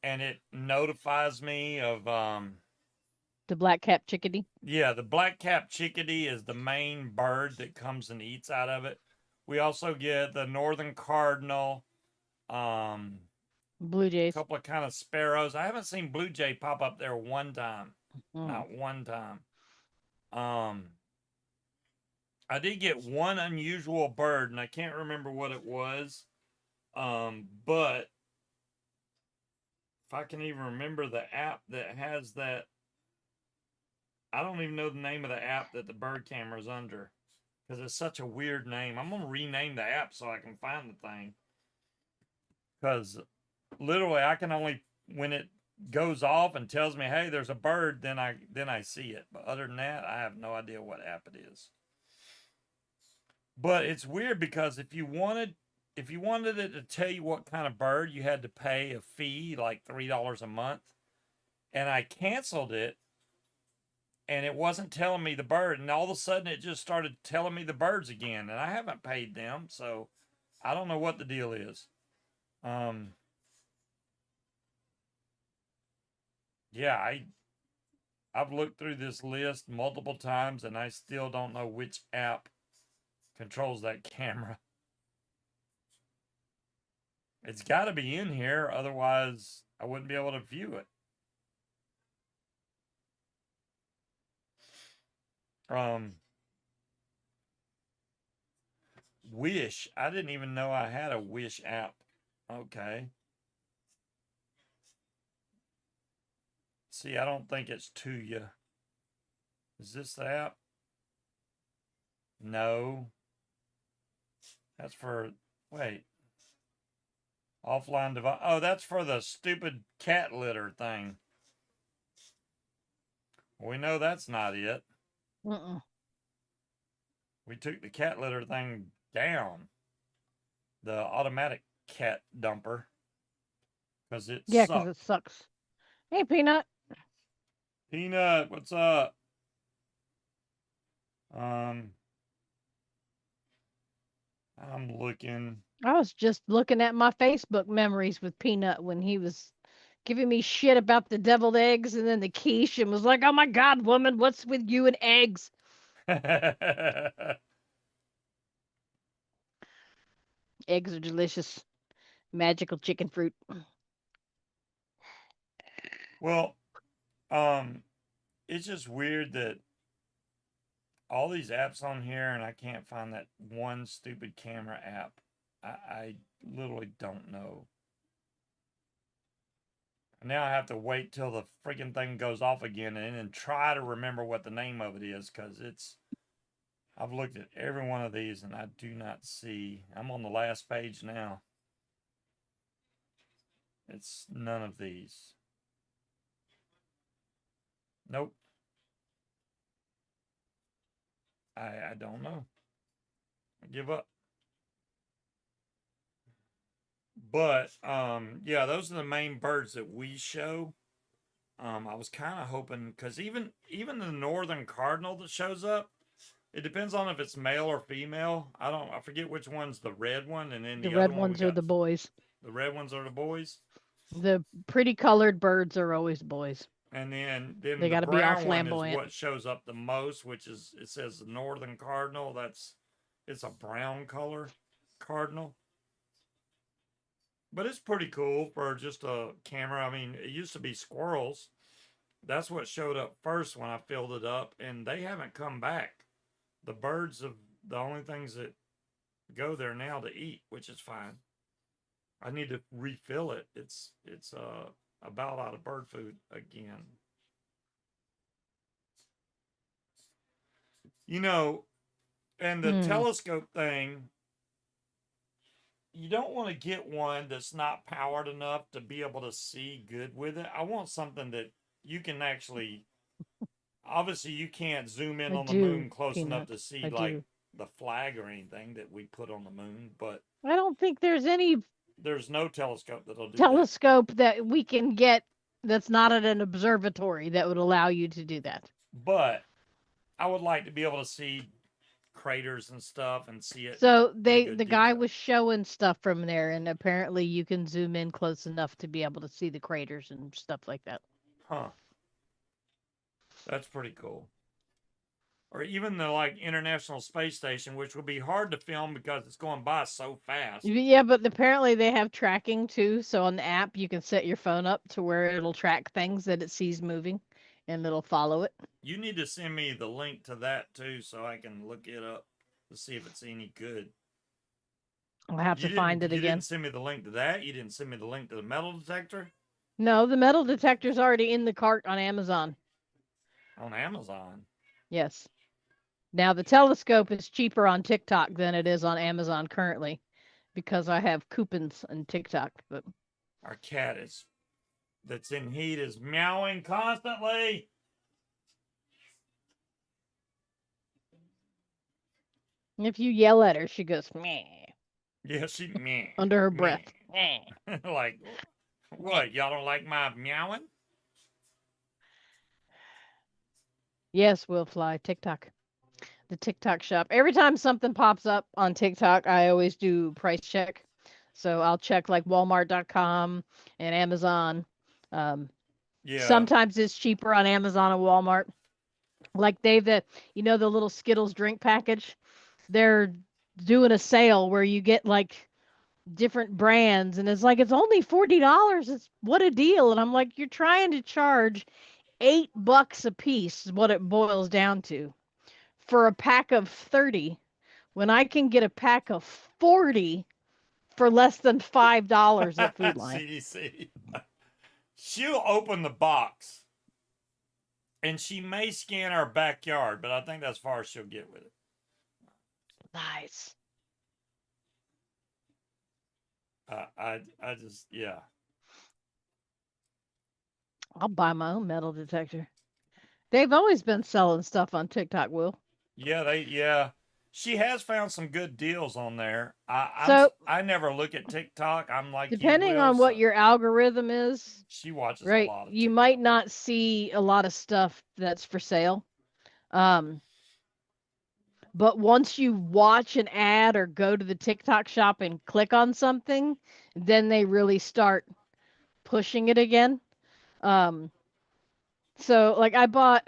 and it notifies me of the black-capped chickadee. Yeah, the black-capped chickadee is the main bird that comes and eats out of it. We also get the northern cardinal, Blue jays. a couple of kind of sparrows. I haven't seen blue jay pop up there one time. Not one time. I did get one unusual bird, and I can't remember what it was. But if I can even remember the app that has that, I don't even know the name of the app that the bird camera is under. because it's such a weird name. I'm gonna rename the app so I can find the thing. Because literally, I can only when it goes off and tells me, "Hey, there's a bird," then I see it. But other than that, I have no idea what app it is. But it's weird because if you wanted it to tell you what kind of bird, you had to pay a fee like $3 a month. And I canceled it and it wasn't telling me the bird, and all of a sudden it just started telling me the birds again, and I haven't paid them, so I don't know what the deal is. Yeah, I've looked through this list multiple times and I still don't know which app controls that camera. It's got to be in here, otherwise I wouldn't be able to view it. Wish. I didn't even know I had a Wish app. Okay. See, I don't think it's to you. Is this the app? No. That's for, wait. Offline device. Oh, that's for the stupid cat litter thing. We know that's not it. We took the cat litter thing down. The automatic cat dumper. Because it Yeah, sucks. because it sucks. Hey, Peanut. Peanut, what's up? I'm looking. I was just looking at my Facebook memories with Peanut when he was giving me shit about the deviled eggs and then the quiche and was like, "Oh my God, woman, what's with you and eggs?" Eggs are delicious. Magical chicken fruit. Well, it's just weird that all these apps on here and I can't find that one stupid camera app. I literally don't know. Now I have to wait till the freaking thing goes off again and then try to remember what the name of it is, because I've looked at every one of these and I do not see. I'm on the last page now. It's none of these. Nope. I don't know. I give up. But yeah, those are the main birds that we show. I was kind of hoping, because even the northern cardinal that shows up, it depends on if it's male or female. I forget which one's the red one, and then The the red other one we ones are got. the boys. The red ones are the boys. The pretty colored birds are always boys. And then They the got to be all brown one is flamboyant. what shows up the most, which is, it says the northern cardinal. It's a brown color cardinal. But it's pretty cool for just a camera. I mean, it used to be squirrels. That's what showed up first when I filled it up, and they haven't come back. The birds are the only things that go there now to eat, which is fine. I need to refill it. It's about out of bird food again. You know, and the telescope thing, you don't want to get one that's not powered enough to be able to see good with it. I want something that you can actually, obviously you can't zoom in on the moon close enough to see like the flag or anything that we put on the moon, but I don't think there's no telescope that'll do telescope that we can get that's not at an observatory that would allow you to do that. But I would like to be able to see craters and stuff and see it. So the guy was showing stuff from there, and apparently you can zoom in close enough to be able to see the craters and stuff like that. Huh. That's pretty cool. Or even the like International Space Station, which would be hard to film because it's going by so fast. Yeah, but apparently they have tracking too. So on the app, you can set your phone up to where it'll track things that it sees moving, and it'll follow it. You need to send me the link to that too, so I can look it up to see if it's any good. I'll have to find it again. You didn't send me the link to that. You didn't send me the link to the metal detector. No, the metal detector's already in the cart on Amazon. On Amazon. Yes. Now the telescope is cheaper on TikTok than it is on Amazon currently because I have coupons on TikTok. But Our cat is that's in heat is meowing constantly. if you yell at her, she goes meh Yeah, she meh under her meh. breath. Meh. Like what? Y'all don't like my meowing? Yes, will fly TikTok. The TikTok shop. Every time something pops up on TikTok, I always do price check. So I'll check like Walmart.com and Amazon. Um, Yeah. Sometimes it's cheaper on Amazon and Walmart. Like they've the little Skittles drink package. They're doing a sale where you get like different brands and it's like it's only $40. It's what a deal. And I'm like, you're trying to charge $8 a piece is what it boils down to for a pack of 30 when I can get a pack of 40 for less than $5 at Food Lion. CDC. She'll open the box and she may scan our backyard, but I think that's as far as she'll get with it. Nice. I just, yeah. I'll buy my own metal detector. They've always been selling stuff on TikTok, Will. Yeah. She has found some good deals on there. So, I never look at TikTok. I'm like you, depending Will. on what So your algorithm is, she watches a right, lot of you TikTok. might not see a lot of stuff that's for sale. Um, but once you watch an ad or go to the TikTok shop and click on something, then they really start pushing it again. Um, so like I bought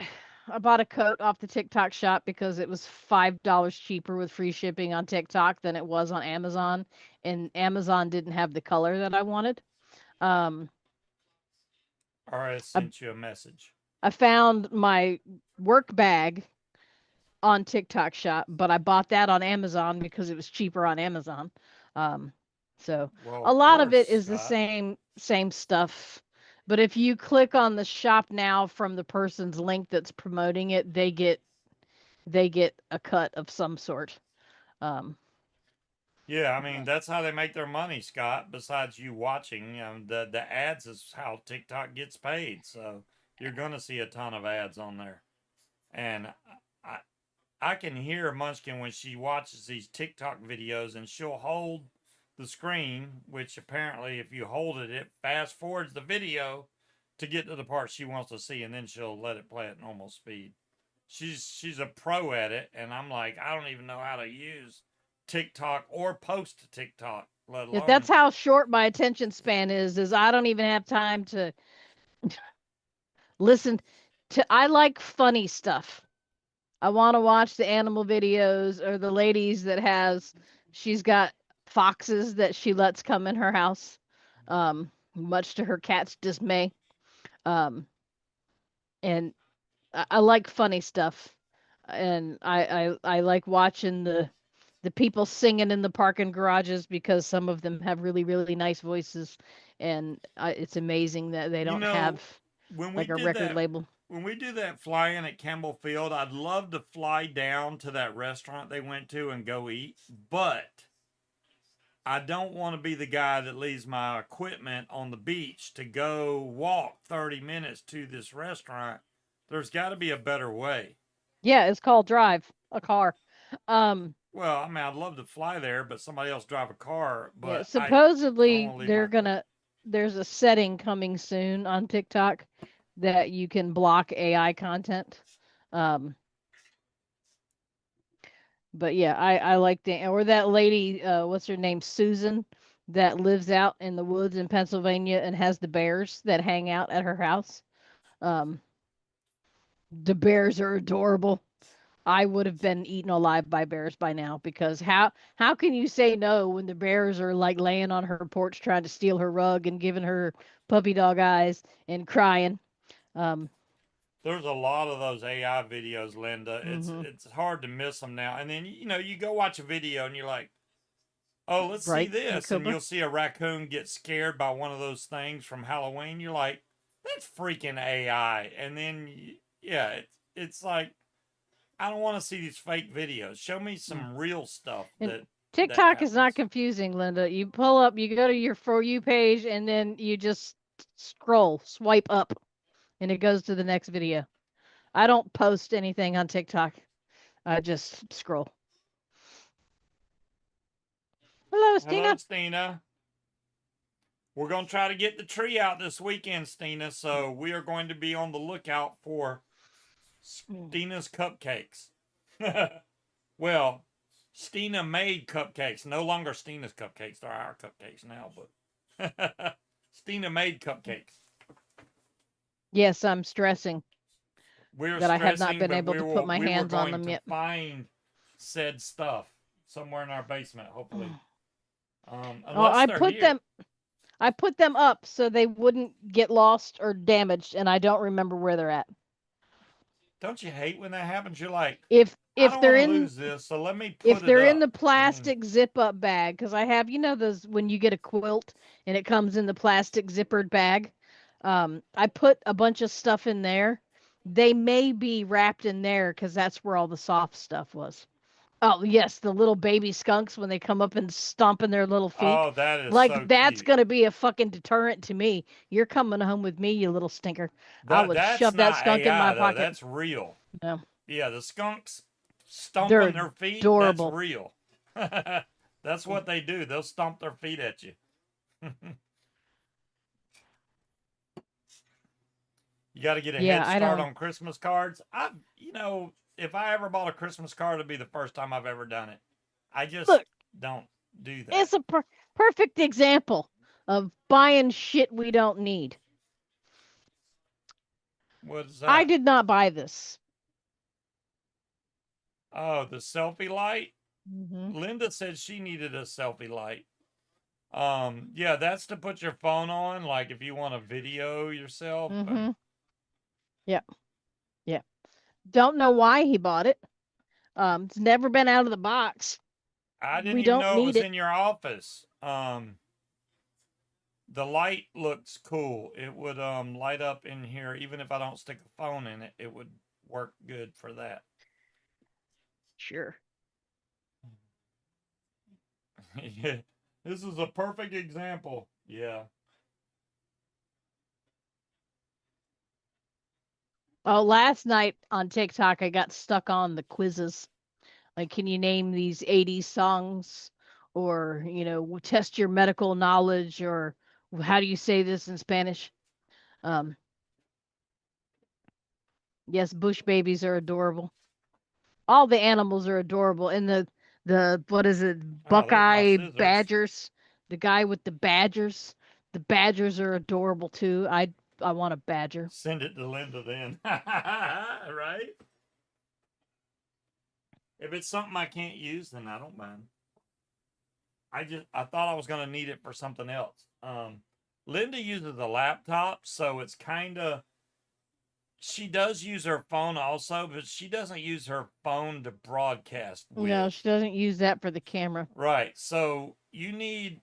a coat off the TikTok shop because it was $5 cheaper with free shipping on TikTok than it was on Amazon, and Amazon didn't have the color that I wanted. Um, All right, I I, sent you a message. I found my work bag on TikTok shop, but I bought that on Amazon because it was cheaper on Amazon. Um, so Well, a of lot of course, it is the Scott. same stuff. But if you click on the shop now from the person's link that's promoting it, they get a cut of some sort. Um, Yeah, I mean that's how they make their money, Scott. Besides you watching, the ads is how TikTok gets paid. So you're gonna see a ton of ads on there, and I I can hear Munchkin when she watches these TikTok videos, and she'll hold the screen, which apparently if you hold it, it fast forwards the video to get to the part she wants to see, and then she'll let it play at normal speed. She's a pro at it, and I'm like, I don't even know how to use TikTok or post to TikTok, let if that's alone. how short my attention span is I don't even have time to listen to. I like funny stuff. I want to watch the animal videos or the ladies that she's got foxes that she lets come in her house, much to her cat's dismay. Um, and I like funny stuff, and I like watching the people singing in the parking garages because some of them have really really nice voices, and it's amazing that they You don't know, have when we like a did record that label. when we do that fly in at Campbell Field, I'd love to fly down to that restaurant they went to and go eat, but I don't want to be the guy that leaves my equipment on the beach to go walk 30 minutes to this restaurant. There's got to be a better way. Yeah, it's called Drive a car. Um, Well, I mean, I'd love to fly there, but somebody else drive a car, Yeah, but I don't supposedly want to leave my equipment. there's a setting coming soon on TikTok that you can block AI content. Um, but yeah, I like the or that lady, what's her name, Susan, that lives out in the woods in Pennsylvania and has the bears that hang out at her house. Um, the bears are adorable. I would have been eaten alive by bears by now because how can you say no when the bears are like laying on her porch trying to steal her rug and giving her puppy dog eyes and crying? Um, There's a lot of those AI videos, Linda. hmm It's hard to miss them now. And then you go watch a video and you're like, oh, let's see right, this, and Cobra. you'll see a raccoon get scared by one of those things from Halloween. You're like, that's freaking AI. And then yeah, it's like I don't want to see these fake videos. Show me some real stuff And that TikTok is not happens. confusing, Linda. You pull up, you go to your For You page, and then you just swipe up, and it goes to the next video. I don't post anything on TikTok. I just scroll. Hello, Hello, Stina. Stina. We're going to try to get the tree out this weekend, Stina. So we are going to be on the lookout for Stina's cupcakes. Well, Stina made cupcakes. No longer Stina's cupcakes. They're our cupcakes now, but Stina made cupcakes. Yes, I'm stressing We're that I have not stressing, been but able to put my we were hands on going them to yet. find said stuff somewhere in our basement, hopefully. Oh, Unless they're here. I put them up so they wouldn't get lost or damaged, and I don't remember where they're at. Don't you hate when that happens? You're like, If I don't they're want to in lose this, so let me if put it they're in up. the plastic zip up bag, because I have, those when you get a quilt and it comes in the plastic zippered bag. I put a bunch of stuff in there. They may be wrapped in there because that's where all the soft stuff was. Oh yes, the little baby skunks when they come up and stomping their little feet. Oh, that is Like so that's cute. gonna be a fucking deterrent to me. You're coming home with me, you little stinker. I would That's shove that not skunk in my AI, though. pocket. That's real. No, Yeah, the skunks stomping they're their feet, that's adorable. real. That's what they do. They'll stomp their feet at you. You got to get a Yeah, head I start don't. on Christmas cards. If I ever bought a Christmas card, it'd be the first time I've ever done it. I just Look, don't do that. it's a perfect example of buying shit we don't need. What is I that? did not buy this. Oh, the selfie light? Mm-hmm. Linda said she needed a selfie light. Yeah, that's to put your phone on, like if you want to video yourself. Mm-hmm. Yeah. Yeah. Don't know why he bought it. It's never been out of the box. I didn't We even don't know it need was it. in your office. The light looks cool. It would light up in here even if I don't stick a phone in it. It would work good for that. Sure. Yeah. This is a perfect example. Yeah. Oh, last night on TikTok, I got stuck on the quizzes. Like, can you name these 80s songs? Or, test your medical knowledge, or how do you say this in Spanish? Um, yes, bush babies are adorable. All the animals are adorable. And the what is it? Oh, there's my Buckeye scissors. badgers. The guy with the badgers. The badgers are adorable too. I want a badger. Send it to Linda then. Right? If it's something I can't use, then I don't mind. I thought I was gonna need it for something else. Linda uses a laptop, so it's kind of. She does use her phone also, but she doesn't use her phone to broadcast with. No, she doesn't use that for the camera. Right. So you need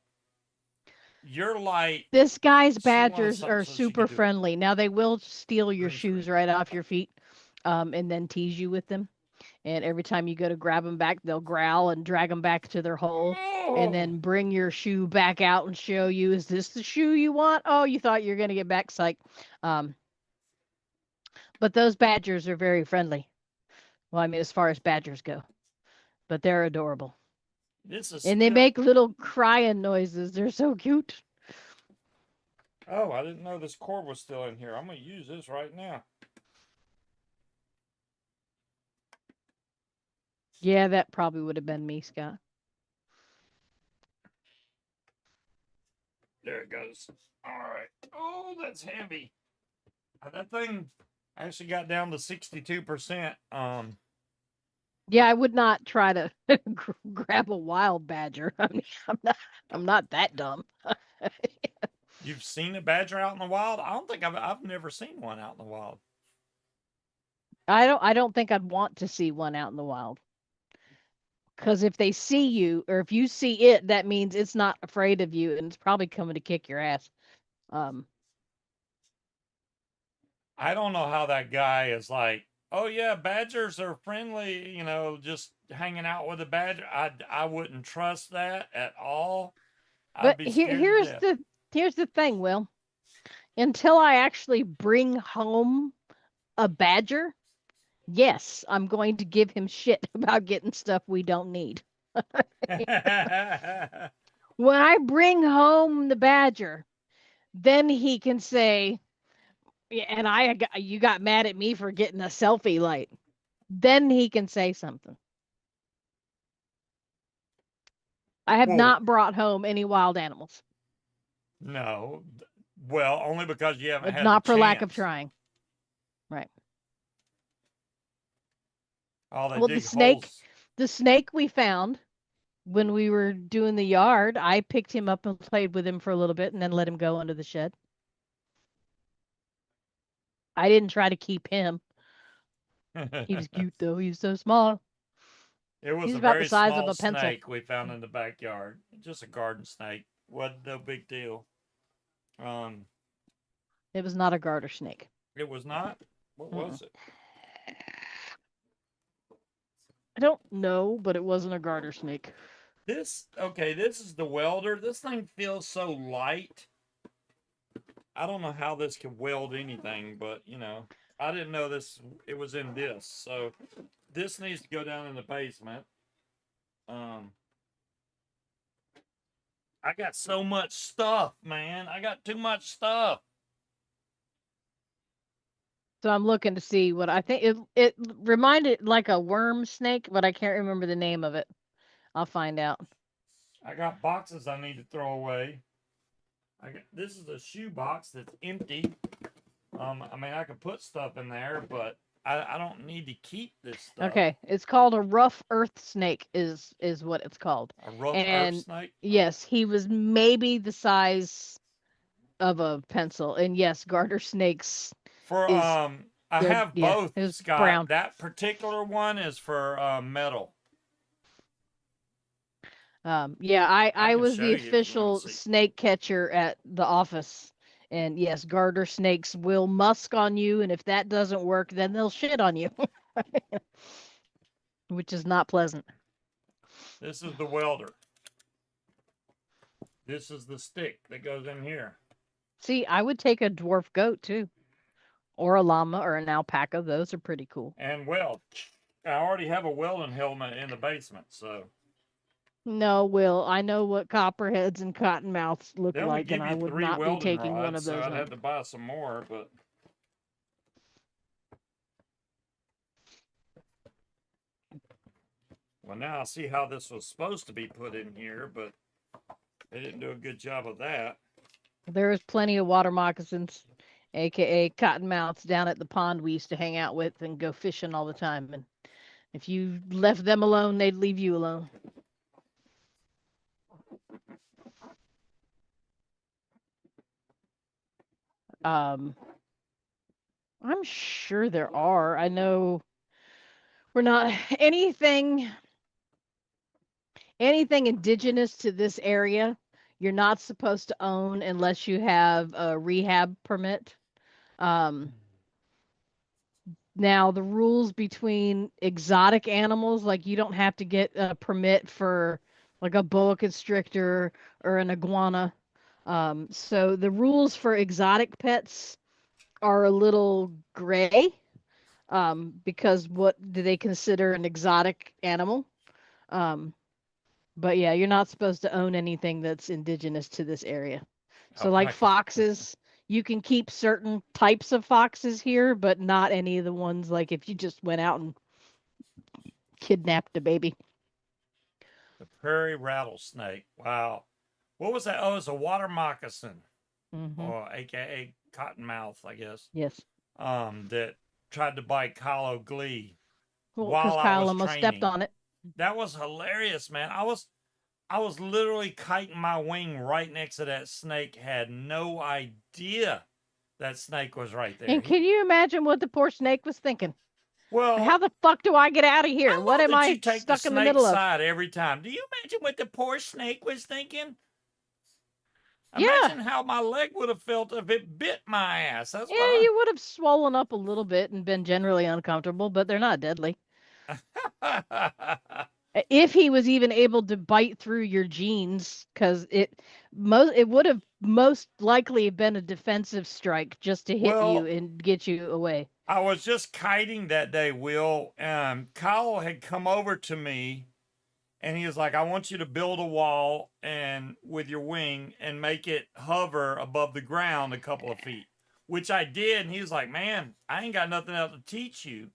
your light. This guy's She wanted badgers something are so she super could do it. friendly. Now they will steal your Green shoes screen. right off your feet, and then tease you with them. And every time you go to grab them back, they'll growl and drag them back to their hole, and Oh! then bring your shoe back out and show you, is this the shoe you want? Oh, you thought you were gonna get back psych. Um, but those badgers are very friendly. Well, I mean, as far as badgers go, but they're adorable. This is And they still. make little crying noises. They're so cute. Oh, I didn't know this cord was still in here. I'm gonna use this right now. Yeah, that probably would have been me, Scott. There it goes. All right. Oh, that's heavy. That thing actually got down to 62%. Yeah, I would not try to grab a wild badger. I mean, I'm not that dumb. You've seen a badger out in the wild? I don't think I've never seen one out in the wild. I don't think I'd want to see one out in the wild. Because if they see you, or if you see it, that means it's not afraid of you, and it's probably coming to kick your ass. Um, I don't know how that guy is like Oh yeah, badgers are friendly. You know, just hanging out with a badger. I wouldn't trust that at all. I'd But be scared to death. here's the thing, Will. Until I actually bring home a badger, yes, I'm going to give him shit about getting stuff we don't need. When I bring home the badger, then he can say, "Yeah, and you got mad at me for getting a selfie light." Then he can say something. I have Well, not brought home any wild animals, no. Well, only because you haven't but had the not for lack of chance. trying. Right. Oh, they Well, dig holes. the snake we found when we were doing the yard, I picked him up and played with him for a little bit and then let him go under the shed. I didn't try to keep him. He was cute though. He was so small. It was He's a about the very size of small a pencil. snake we found in the backyard. Just a garden snake. Wasn't no big deal. Um, It was not a garter snake. it was not. What was it? I don't know, but it wasn't a garter snake. This is the welder. This thing feels so light. I don't know how this can weld anything, but you know, I didn't know this it was in this. So this needs to go down in the basement. Um I got so much stuff, man. I got too much stuff. So I'm looking to see what I think it reminded like a worm snake, but I can't remember the name of it. I'll find out. I got boxes I need to throw away. This is a shoe box that's empty. I mean I could put stuff in there, but I don't need to keep this stuff. Okay, it's called a rough earth snake is what it's called. A rough earth And snake? yes, he was maybe the size of a pencil. And yes, garter snakes For is I they're have yeah, both, it was Scott. brown. That particular one is for metal. Yeah, I can was show the you if you want official to see. snake catcher at the office. And yes, garter snakes will musk on you, and if that doesn't work, then they'll shit on you, which is not pleasant. This is the welder. This is the stick that goes in here. See, I would take a dwarf goat too, or a llama or an alpaca. Those are pretty cool. And weld. I already have a welding helmet in the basement, so No, Will, I know what copperheads and cottonmouths look they only like, and give I you would 3 not be welding taking one rods, of so those I'd have home. to buy some more, but well, now I see how this was supposed to be put in here, but they didn't do a good job of that. There is plenty of water moccasins, aka cottonmouths, down at the pond we used to hang out with and go fishing all the time. And if you left them alone, they'd leave you alone. Um, I'm sure there are. I know we're not anything indigenous to this area. You're not supposed to own unless you have a rehab permit. Um, Now, the rules between exotic animals, like you don't have to get a permit for like a boa constrictor or an iguana. So the rules for exotic pets are a little gray, because what do they consider an exotic animal? Um, but yeah, you're not supposed to own anything that's indigenous to this area. So like Alpaca. foxes, you can keep certain types of foxes here, but not any of the ones like if you just went out and kidnapped a baby. The prairie rattlesnake. Wow. What was that? Oh, it's a water moccasin, Hmm. or AKA cottonmouth, I guess. Yes. That tried to bite Kylo Glee Well, because while I Kyle was almost stepped training. on it. That was hilarious, man. I was literally kiting my wing right next to that snake. Had no idea that snake was right there. And can you imagine what the poor snake was thinking? Well, How the fuck do I get out of I here? love What am that you I take the stuck in the snake middle of? side every time. Do you imagine what the poor snake was thinking? Yeah. Imagine how my leg would have felt if it bit my ass. That's Yeah, what you would have swollen up a little bit and been generally uncomfortable, but they're not deadly. I. If he was even able to bite through your jeans, because it would have most likely been a defensive strike just to hit you Well, and get you away. I was just kiting that day, Will. Kyle had come over to me and he was like, I want you to build a wall and with your wing and make it hover above the ground a couple of feet, which I did. And he was like, man, I ain't got nothing else to teach you.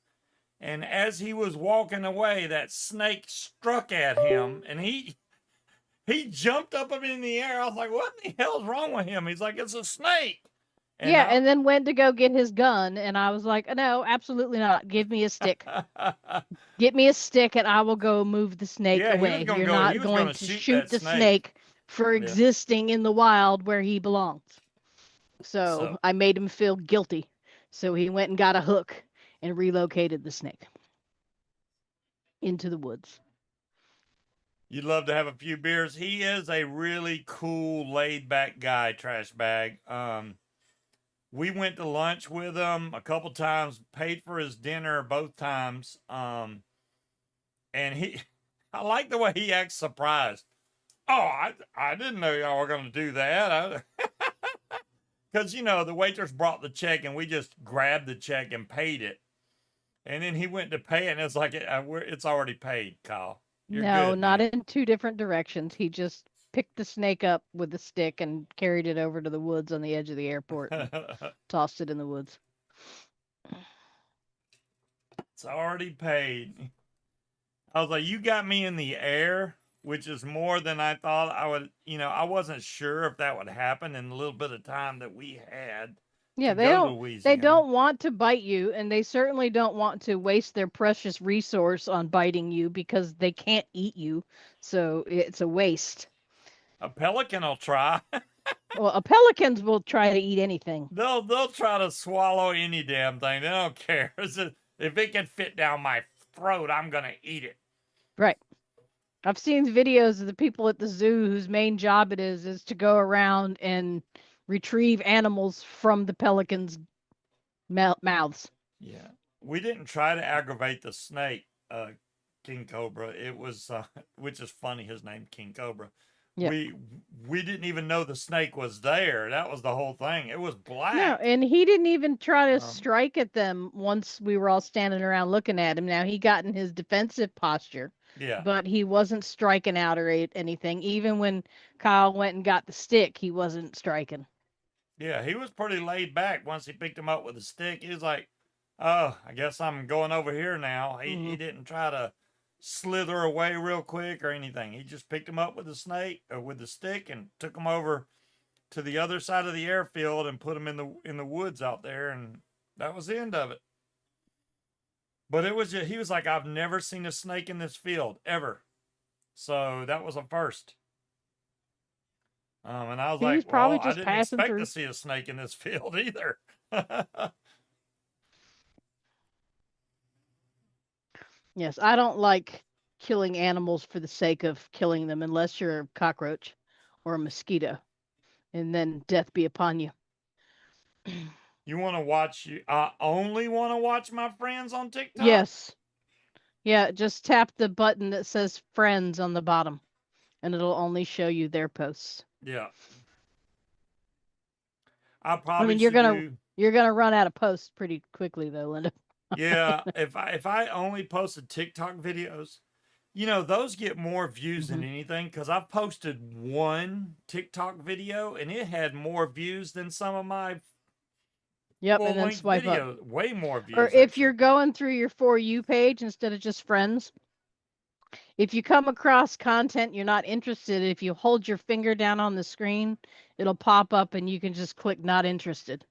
And as he was walking away, that snake struck at him and he jumped up in the air. I was like, what in the hell's wrong with him? He's like, it's a snake. And Yeah, and then went to go get his gun, and I was like, no, absolutely not. Give me a stick. Get me a stick, and I will go move the snake yeah, he was away. gonna You're go. He not was going gonna to shoot shoot that the snake. snake for Yeah. existing in the wild where he belongs. So So I made him feel guilty. So he went and got a hook and relocated the snake into the woods. you'd love to have a few beers. He is a really cool, laid back guy. Trash bag. We went to lunch with him a couple times. Paid for his dinner both times. And I like the way he acts surprised. Oh, I didn't know y'all were gonna do that. Because the waitress brought the check and we just grabbed the check and paid it. And then he went to pay it and it's like it's already paid, Kyle. You're No, good, not man. in two different directions. He just picked the snake up with a stick and carried it over to the woods on the edge of the airport and tossed it in the woods. It's already paid. I was like, you got me in the air, which is more than I thought I would. I wasn't sure if that would happen in the little bit of time that we had Yeah, to they go to don't they Louisiana. don't want to bite you, and they certainly don't want to waste their precious resource on biting you because they can't eat you. So it's a waste. A pelican will try. Well, pelicans will try to eat anything. They'll try to swallow any damn thing. They don't care. If it can fit down my throat, I'm gonna eat it. Right. I've seen videos of the people at the zoo whose main job it is to go around and retrieve animals from the pelicans' mouths. Yeah, we didn't try to aggravate the snake, King Cobra. It was, which is funny. His name King Cobra. Yeah. We didn't even know the snake was there. That was the whole thing. It was black. No, and he didn't even try to strike at them once we were all standing around looking at him. Now he got in his defensive posture. Yeah. But he wasn't striking out or anything. Even when Kyle went and got the stick, he wasn't striking. Yeah, he was pretty laid back once he picked him up with a stick. He was like, oh, I guess I'm going over here now. He didn't try to slither away real quick or anything. He just picked him up with the snake or with the stick and took him over to the other side of the airfield and put him in the woods out there, and that was the end of it. But it was just, he was like, I've never seen a snake in this field ever. So that was a first. And I was He's like, probably well, I just didn't passing expect through. to see a snake in this field either. Yes, I don't like killing animals for the sake of killing them unless you're a cockroach or a mosquito, and then death be upon you. You want to watch? I only want to watch my friends on TikTok. Yes. Yeah, just tap the button that says friends on the bottom, and it'll only show you their posts. Yeah. I probably I mean, you're gonna run out of posts pretty quickly though, Linda. Yeah, if I only posted TikTok videos, those get more views than anything because I've posted one TikTok video and it had more views than some of my and then swipe videos. up. Way more views. Or if you're going through your For You page instead of just friends, if you come across content you're not interested, if you hold your finger down on the screen, it'll pop up and you can just click not interested.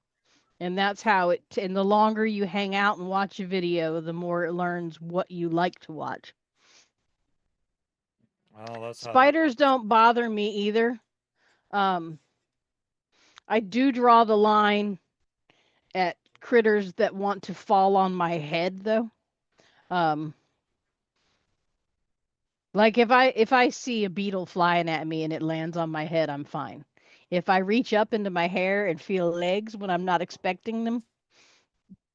And that's how and the longer you hang out and watch a video, the more it learns what you like to watch. Oh, Spiders don't bother me either. I do draw the line at critters that want to fall on my head though. Like if I see a beetle flying at me and it lands on my head, I'm fine. If I reach up into my hair and feel legs when I'm not expecting them,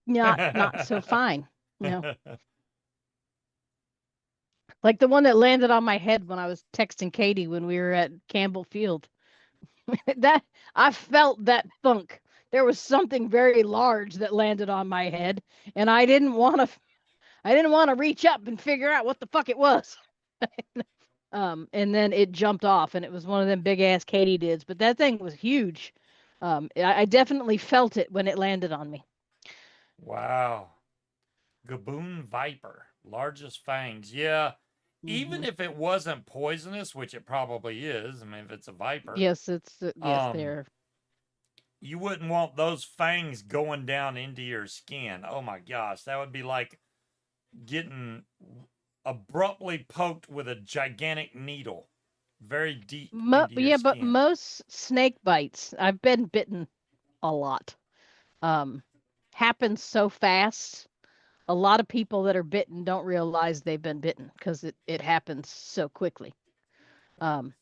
not so fine. No. Like the one that landed on my head when I was texting Katie when we were at Campbell Field. That I felt that thunk. There was something very large that landed on my head, and I didn't want to reach up and figure out what the fuck it was. And then it jumped off, and it was one of them big ass katydids. But that thing was huge. I definitely felt it when it landed on me. Wow. Gaboon viper, largest fangs. Yeah. Even Hmm. if it wasn't poisonous, which it probably is, I mean, if it's a viper, Yes, yes, um, they're you wouldn't want those fangs going down into your skin. Oh my gosh, that would be like getting abruptly poked with a gigantic needle very deep into your yeah, but skin. most snake bites, I've been bitten a lot. Um, happens so fast. A lot of people that are bitten don't realize they've been bitten because it happens so quickly. Um,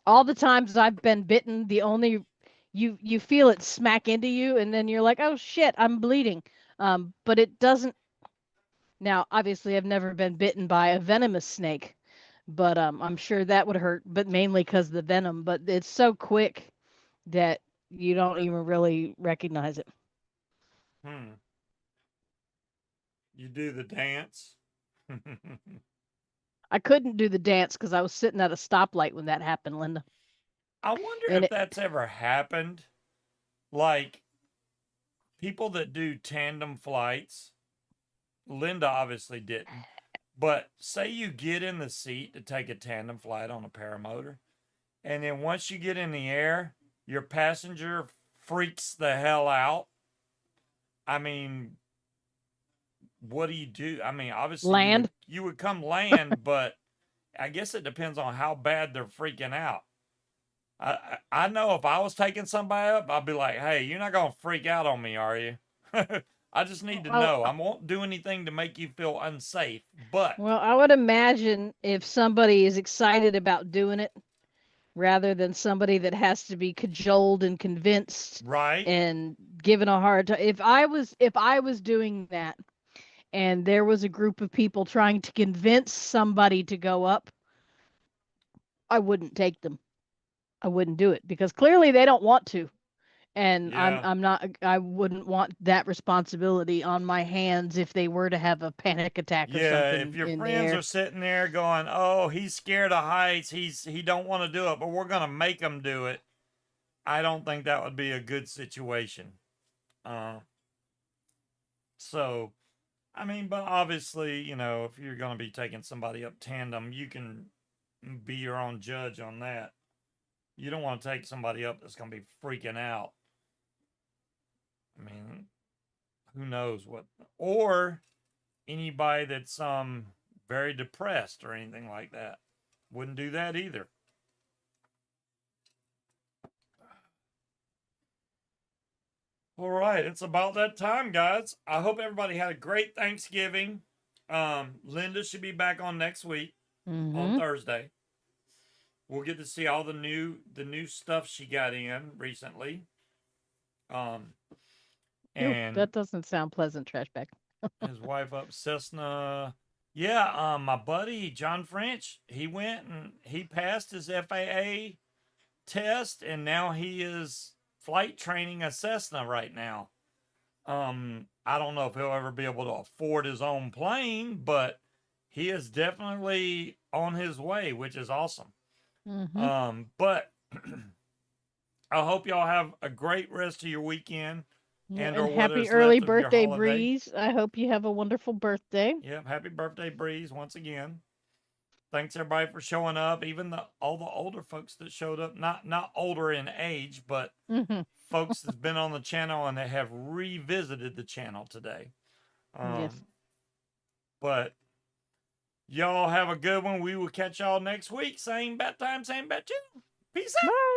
all the times I've been bitten, the only you feel it smack into you, and then you're like, oh shit, I'm bleeding. But it doesn't. Now, obviously, I've never been bitten by a venomous snake, but I'm sure that would hurt, but mainly because the venom. But it's so quick that you don't even really recognize it. Hmm. You do the dance. I couldn't do the dance because I was sitting at a stoplight when that happened, Linda. I wonder And if it, that's ever happened. Like people that do tandem flights, Linda obviously didn't. But say you get in the seat to take a tandem flight on a paramotor, and then once you get in the air, your passenger freaks the hell out. I mean, what do? I mean, obviously land. you would come land, but I guess it depends on how bad they're freaking out. I know if I was taking somebody up, I'd be like, hey, you're not gonna freak out on me, are you? I just need to I, know. I won't do anything to make you feel unsafe, but well, I would imagine if somebody is excited about doing it, rather than somebody that has to be cajoled and convinced right? and given a hard time. If I was doing that and there was a group of people trying to convince somebody to go up, I wouldn't take them. I wouldn't do it because clearly they don't want to. And Yeah. I wouldn't want that responsibility on my hands if they were to have a panic attack or Yeah, if something your in the friends air. are sitting there going, "Oh, he's scared of heights. He don't want to do it, but we're going to make him do it." I don't think that would be a good situation. Uh so I mean, but obviously, if you're going to be taking somebody up tandem, you can be your own judge on that. You don't want to take somebody up that's going to be freaking out. I mean, who knows what, or anybody that's very depressed or anything like that. Wouldn't do that either. All right, it's about that time, guys. I hope everybody had a great Thanksgiving. Linda should be back on next week on Mm-hmm. Thursday. We'll get to see all the new stuff she got in recently. Um, Ooh, and that doesn't sound pleasant, trash bag. his wife up Cessna. Yeah, my buddy John French, he went and he passed his FAA test, and now he is flight training a Cessna right now. I don't know if he'll ever be able to afford his own plane, but he is definitely on his way, which is awesome. Mm-hmm. But I hope y'all have a great rest of your weekend Yeah, and and or whether happy it's early left of your birthday, holiday. Breeze. I hope you have a wonderful birthday. Yep, happy birthday, Breeze, once again. Thanks everybody for showing up, even all the older folks that showed up, not older in age, but Hmm. folks that's been on the channel and that have revisited the channel today. Yes. But y'all have a good one. We will catch y'all next week. Same bat time, same bat channel. Peace out. Bye.